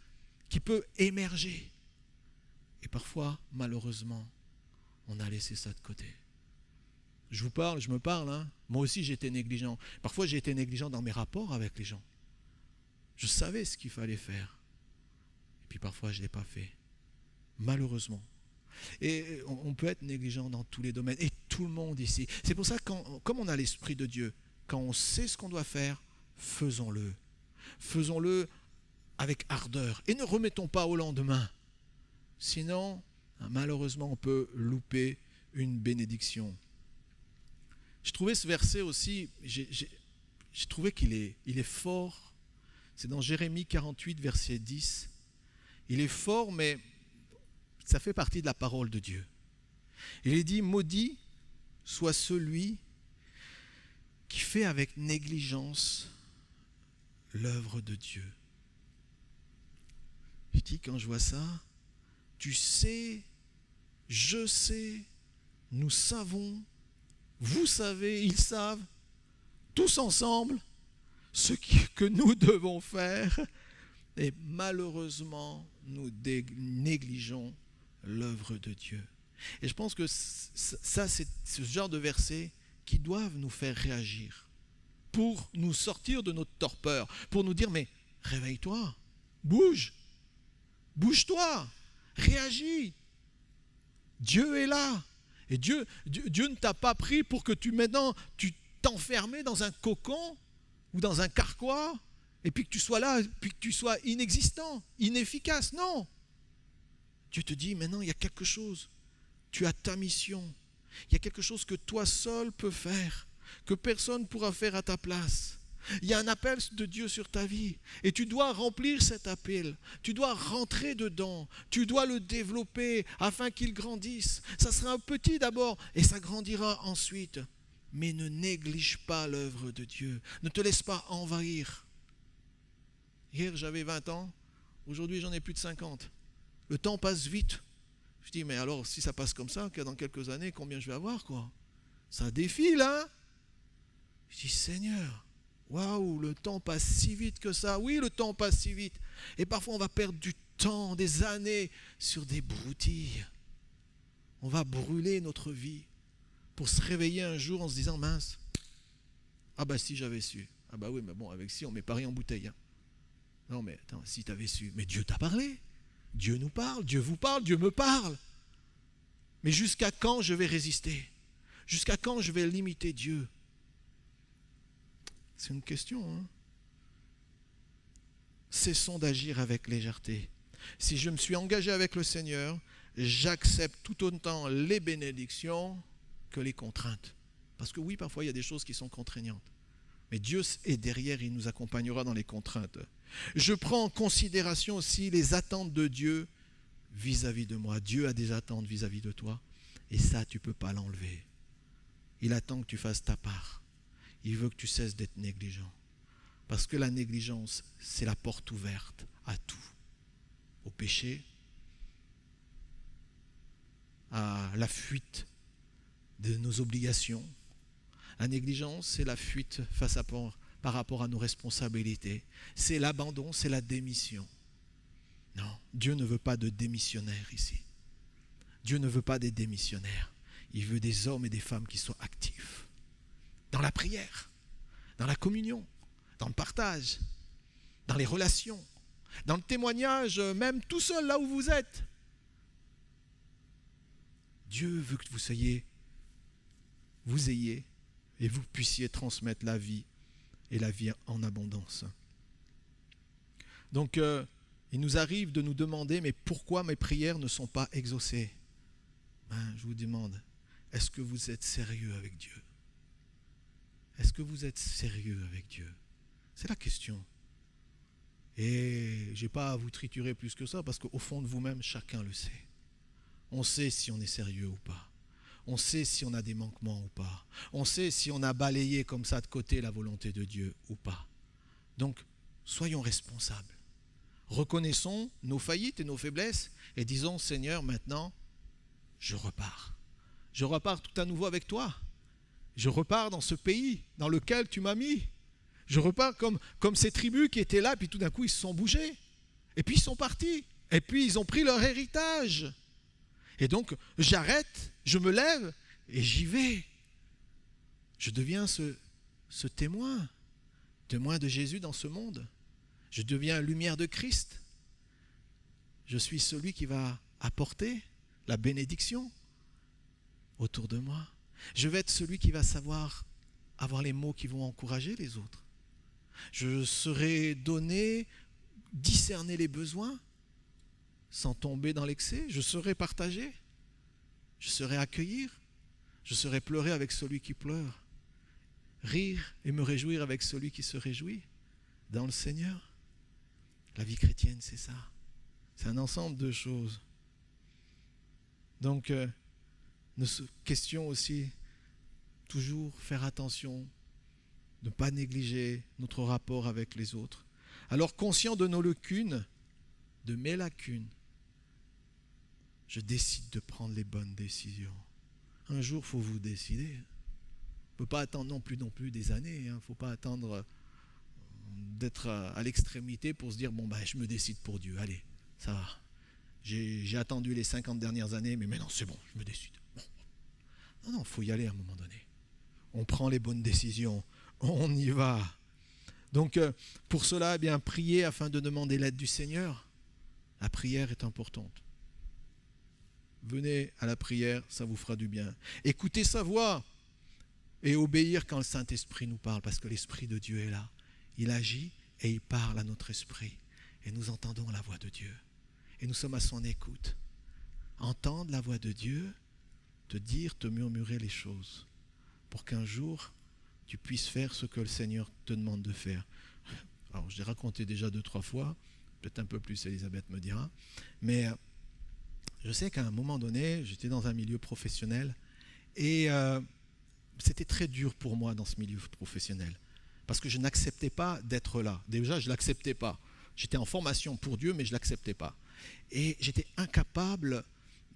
qui peut émerger. Et parfois, malheureusement, on a laissé ça de côté. Je me parle, hein. Moi aussi j'ai été négligent. Parfois j'ai été négligent dans mes rapports avec les gens. Je savais ce qu'il fallait faire. Et puis parfois je ne l'ai pas fait. Malheureusement. Et on peut être négligent dans tous les domaines. Et tout le monde ici. C'est pour ça que comme on a l'Esprit de Dieu, quand on sait ce qu'on doit faire, faisons-le. Faisons-le avec ardeur. Et ne remettons pas au lendemain. Sinon, malheureusement, on peut louper une bénédiction. J'ai trouvé ce verset aussi, j'ai trouvé qu'il est fort. C'est dans Jérémie 48, verset 10. Il est fort, mais ça fait partie de la parole de Dieu. Il est dit, maudit soit celui qui fait avec négligence l'œuvre de Dieu. Je dis, quand je vois ça, tu sais, je sais, nous savons, vous savez, ils savent, tous ensemble, ce que nous devons faire. Et malheureusement, nous négligeons l'œuvre de Dieu. Et je pense que ça, c'est ce genre de versets qui doivent nous faire réagir pour nous sortir de notre torpeur, pour nous dire, mais réveille-toi, bouge-toi, réagis. Dieu est là. Et Dieu ne t'a pas pris pour que tu t'enfermais dans un cocon ou dans un carquois et puis que tu sois là, puis que tu sois inexistant, inefficace. Non. Dieu te dit, maintenant, il y a quelque chose. Tu as ta mission. Il y a quelque chose que toi seul peux faire, que personne ne pourra faire à ta place. Il y a un appel de Dieu sur ta vie et tu dois remplir cet appel. Tu dois rentrer dedans. Tu dois le développer afin qu'il grandisse. Ça sera un petit d'abord et ça grandira ensuite. Mais ne néglige pas l'œuvre de Dieu. Ne te laisse pas envahir. Hier, j'avais 20 ans. Aujourd'hui, j'en ai plus de 50. Le temps passe vite. Je dis, mais alors, si ça passe comme ça, dans quelques années, combien je vais avoir, quoi? Ça défile, hein? Je dis, Seigneur, waouh, le temps passe si vite que ça. Oui, le temps passe si vite. Et parfois, on va perdre du temps, des années, sur des broutilles. On va brûler notre vie pour se réveiller un jour en se disant, mince, ah bah si j'avais su. Ah bah oui, mais bon, avec si, on met Paris en bouteille. Hein. Non, mais attends, si tu avais su. Mais Dieu t'a parlé. Dieu nous parle, Dieu vous parle, Dieu me parle. Mais jusqu'à quand je vais résister? Jusqu'à quand je vais limiter Dieu? C'est une question. Hein? Cessons d'agir avec légèreté. Si je me suis engagé avec le Seigneur, j'accepte tout autant les bénédictions que les contraintes. Parce que oui, parfois il y a des choses qui sont contraignantes. Mais Dieu est derrière, il nous accompagnera dans les contraintes. Je prends en considération aussi les attentes de Dieu vis-à-vis de moi. Dieu a des attentes vis-à-vis de toi. Et ça, tu ne peux pas l'enlever. Il attend que tu fasses ta part. Il veut que tu cesses d'être négligent. Parce que la négligence, c'est la porte ouverte à tout. Au péché, à la fuite de nos obligations. La négligence, c'est la fuite par rapport à nos responsabilités. C'est l'abandon, c'est la démission. Non, Dieu ne veut pas de démissionnaires ici. Dieu ne veut pas des démissionnaires. Il veut des hommes et des femmes qui soient actifs. Dans la prière, dans la communion, dans le partage, dans les relations, dans le témoignage, même tout seul là où vous êtes. Dieu veut que vous ayez et vous puissiez transmettre la vie et la vie en abondance. Donc, il nous arrive de nous demander, mais pourquoi mes prières ne sont pas exaucées? Je vous demande, est-ce que vous êtes sérieux avec Dieu? Est-ce que vous êtes sérieux avec Dieu? C'est la question. Et je n'ai pas à vous triturer plus que ça, parce qu'au fond de vous-même, chacun le sait. On sait si on est sérieux ou pas. On sait si on a des manquements ou pas. On sait si on a balayé comme ça de côté la volonté de Dieu ou pas. Donc, soyons responsables. Reconnaissons nos faillites et nos faiblesses et disons, Seigneur, maintenant, je repars. Je repars tout à nouveau avec toi. Je repars dans ce pays dans lequel tu m'as mis. Je repars comme ces tribus qui étaient là, puis tout d'un coup, ils se sont bougés. Et puis, ils sont partis. Et puis, ils ont pris leur héritage. Et donc, j'arrête, je me lève et j'y vais. Je deviens ce témoin de Jésus dans ce monde. Je deviens lumière de Christ. Je suis celui qui va apporter la bénédiction autour de moi. Je vais être celui qui va savoir avoir les mots qui vont encourager les autres. Je serai donné, discerner les besoins sans tomber dans l'excès. Je saurai partager. Je saurai accueillir. Je saurai pleurer avec celui qui pleure. Rire et me réjouir avec celui qui se réjouit dans le Seigneur. La vie chrétienne, c'est ça. C'est un ensemble de choses. Donc, nous questions aussi, toujours faire attention, de ne pas négliger notre rapport avec les autres. Alors, conscient de nos lacunes, de mes lacunes, je décide de prendre les bonnes décisions. Un jour, il faut vous décider. On ne peut pas attendre non plus des années. Il ne faut pas attendre d'être à l'extrémité pour se dire, bon, je me décide pour Dieu. Allez, ça va. J'ai attendu les 50 dernières années, mais maintenant, c'est bon, je me décide. Bon. Non, il faut y aller à un moment donné. On prend les bonnes décisions. On y va. Donc, pour cela, priez afin de demander l'aide du Seigneur. La prière est importante. Venez à la prière, ça vous fera du bien. Écoutez sa voix et obéir quand le Saint-Esprit nous parle, parce que l'Esprit de Dieu est là. Il agit et il parle à notre esprit. Et nous entendons la voix de Dieu. Et nous sommes à son écoute. Entendre la voix de Dieu, te dire, te murmurer les choses, pour qu'un jour, tu puisses faire ce que le Seigneur te demande de faire. Alors, je l'ai raconté déjà 2-3 fois, peut-être un peu plus, Elisabeth me dira, mais je sais qu'à un moment donné, j'étais dans un milieu professionnel et c'était très dur pour moi dans ce milieu professionnel parce que je n'acceptais pas d'être là. Déjà, je ne l'acceptais pas. J'étais en formation pour Dieu, mais je ne l'acceptais pas. Et j'étais incapable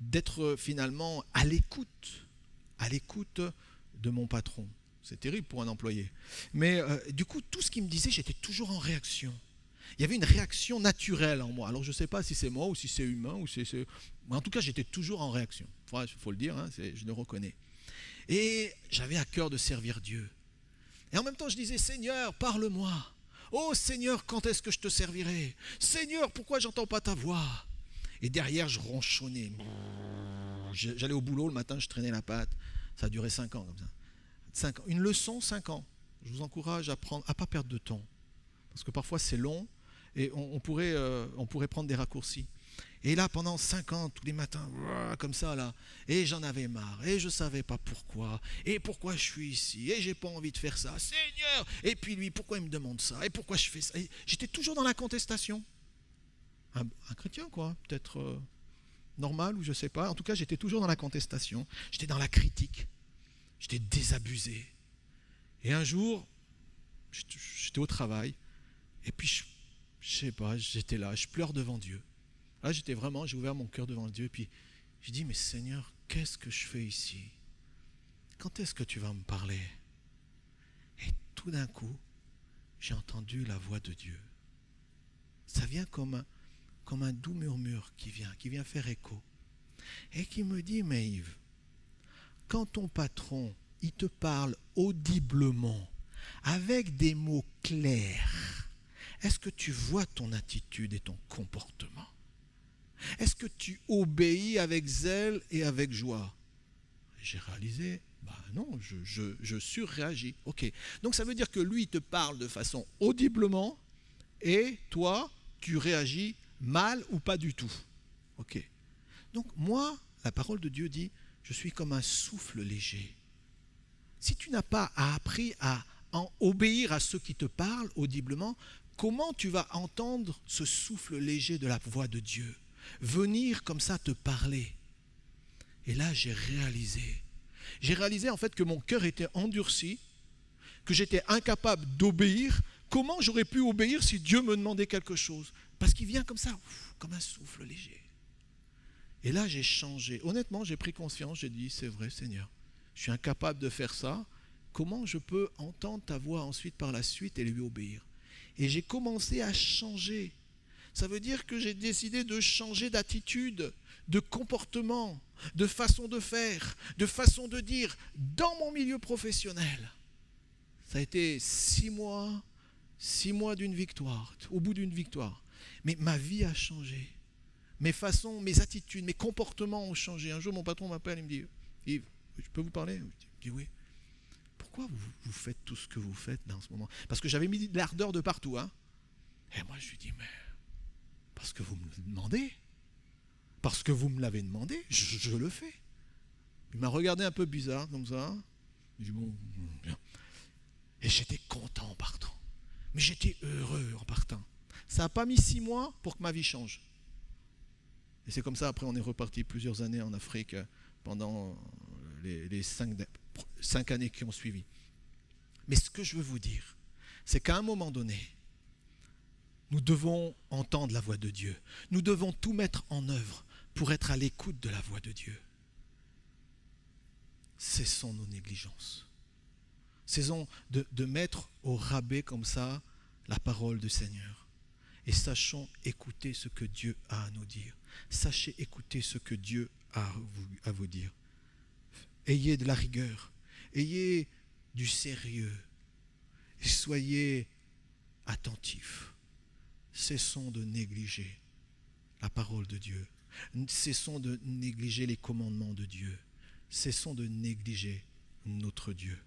d'être finalement à l'écoute de mon patron. C'est terrible pour un employé. Mais du coup, tout ce qu'il me disait, j'étais toujours en réaction. Il y avait une réaction naturelle en moi. Alors, je ne sais pas si c'est moi ou si c'est humain. Mais en tout cas, j'étais toujours en réaction. Il faut le dire, je le reconnais. Et j'avais à cœur de servir Dieu. Et en même temps, je disais, Seigneur, parle-moi. Oh Seigneur, quand est-ce que je te servirai? Seigneur, pourquoi j'entends pas ta voix? Et derrière, je ronchonnais. J'allais au boulot le matin, je traînais la patte. Ça a duré 5 ans comme ça. 5 ans. Une leçon, 5 ans. Je vous encourage à ne pas perdre de temps. Parce que parfois, c'est long et on pourrait prendre des raccourcis. Et là, pendant 5 ans, tous les matins, comme ça, là, et j'en avais marre, et je ne savais pas pourquoi, et pourquoi je suis ici, et j'ai pas envie de faire ça, Seigneur, et puis lui, pourquoi il me demande ça, et pourquoi je fais ça, et j'étais toujours dans la contestation. Un chrétien, quoi, peut-être normal ou je ne sais pas. En tout cas, j'étais toujours dans la contestation, j'étais dans la critique, j'étais désabusé. Et un jour, j'étais au travail, et puis je sais pas, j'étais là, je pleure devant Dieu. Là, j'ai ouvert mon cœur devant Dieu, et puis je dis, mais Seigneur, qu'est-ce que je fais ici? Quand est-ce que tu vas me parler? Et tout d'un coup, j'ai entendu la voix de Dieu. Ça vient comme un doux murmure qui vient faire écho. Et qui me dit, mais Yves, quand ton patron, il te parle audiblement, avec des mots clairs, est-ce que tu vois ton attitude et ton comportement? Est-ce que tu obéis avec zèle et avec joie? J'ai réalisé, non, je surréagis. Ok, donc ça veut dire que lui, il te parle de façon audiblement, et toi, tu réagis mal ou pas du tout. Ok. Donc moi, la parole de Dieu dit, je suis comme un souffle léger. Si tu n'as pas appris à obéir à ceux qui te parlent audiblement, comment tu vas entendre ce souffle léger de la voix de Dieu venir comme ça te parler? Et là, j'ai réalisé en fait que mon cœur était endurci, que j'étais incapable d'obéir. Comment j'aurais pu obéir si Dieu me demandait quelque chose? Parce qu'il vient comme ça, comme un souffle léger. Et là, j'ai changé. Honnêtement, j'ai pris conscience, j'ai dit, c'est vrai Seigneur, je suis incapable de faire ça. Comment je peux entendre ta voix ensuite par la suite et lui obéir? Et j'ai commencé à changer. Ça veut dire que j'ai décidé de changer d'attitude, de comportement, de façon de faire, de façon de dire dans mon milieu professionnel. Ça a été 6 mois d'une victoire, au bout d'une victoire. Mais ma vie a changé. Mes façons, mes attitudes, mes comportements ont changé. Un jour, mon patron m'appelle et me dit, Yves, je peux vous parler? Je dis oui. Pourquoi vous faites tout ce que vous faites dans ce moment? Parce que j'avais mis de l'ardeur de partout. Hein. Et moi, je lui dis, mais parce que vous me le demandez. Parce que vous me l'avez demandé, je le fais. Il m'a regardé un peu bizarre comme ça. Je dis, bon, bien. Et j'étais content en partant. Mais j'étais heureux en partant. Ça n'a pas mis 6 mois pour que ma vie change. Et c'est comme ça, après on est reparti plusieurs années en Afrique pendant les 5 années qui ont suivi. Mais ce que je veux vous dire, c'est qu'à un moment donné, nous devons entendre la voix de Dieu. Nous devons tout mettre en œuvre pour être à l'écoute de la voix de Dieu. Cessons nos négligences. Cessons de mettre au rabais comme ça la parole du Seigneur. Et sachons écouter ce que Dieu a à nous dire. Sachez écouter ce que Dieu a à vous dire. Ayez de la rigueur. Ayez du sérieux. Et soyez attentifs. Cessons de négliger la parole de Dieu. Cessons de négliger les commandements de Dieu. Cessons de négliger notre Dieu.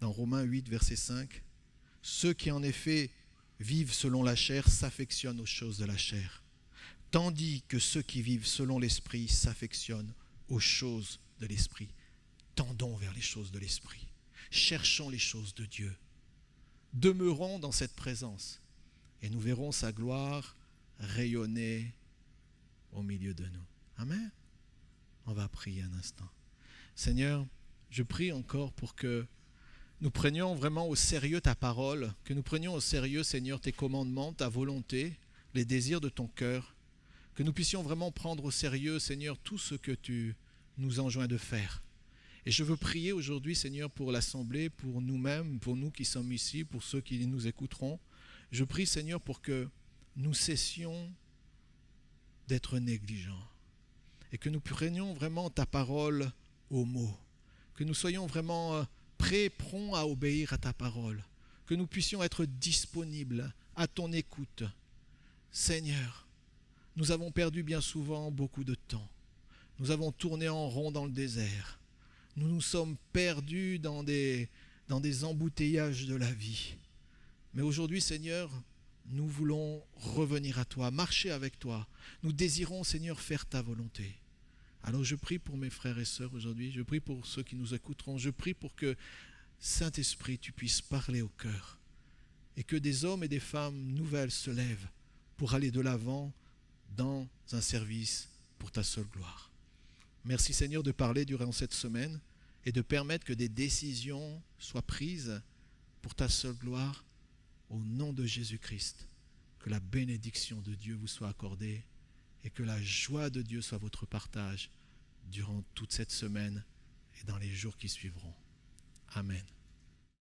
Dans Romains 8, verset 5, « Ceux qui en effet vivent selon la chair s'affectionnent aux choses de la chair, tandis que ceux qui vivent selon l'esprit s'affectionnent aux choses de l'esprit. » Tendons vers les choses de l'esprit. Cherchons les choses de Dieu. Demeurons dans cette présence et nous verrons sa gloire rayonner au milieu de nous. Amen. On va prier un instant. Seigneur, je prie encore pour que nous prenions vraiment au sérieux ta parole, que nous prenions au sérieux, Seigneur, tes commandements, ta volonté, les désirs de ton cœur, que nous puissions vraiment prendre au sérieux, Seigneur, tout ce que tu nous enjoins de faire. Et je veux prier aujourd'hui, Seigneur, pour l'Assemblée, pour nous-mêmes, pour nous qui sommes ici, pour ceux qui nous écouteront. Je prie, Seigneur, pour que nous cessions d'être négligents et que nous prenions vraiment ta parole au mot, que nous soyons vraiment prêts, prompts à obéir à ta parole, que nous puissions être disponibles à ton écoute. Seigneur, nous avons perdu bien souvent beaucoup de temps. Nous avons tourné en rond dans le désert. Nous nous sommes perdus dans des embouteillages de la vie. Mais aujourd'hui, Seigneur, nous voulons revenir à toi, marcher avec toi. Nous désirons, Seigneur, faire ta volonté. Alors je prie pour mes frères et sœurs aujourd'hui, je prie pour ceux qui nous écouteront, je prie pour que, Saint-Esprit, tu puisses parler au cœur et que des hommes et des femmes nouvelles se lèvent pour aller de l'avant dans un service pour ta seule gloire. Merci Seigneur de parler durant cette semaine et de permettre que des décisions soient prises pour ta seule gloire. Au nom de Jésus-Christ, que la bénédiction de Dieu vous soit accordée et que la joie de Dieu soit votre partage durant toute cette semaine et dans les jours qui suivront. Amen.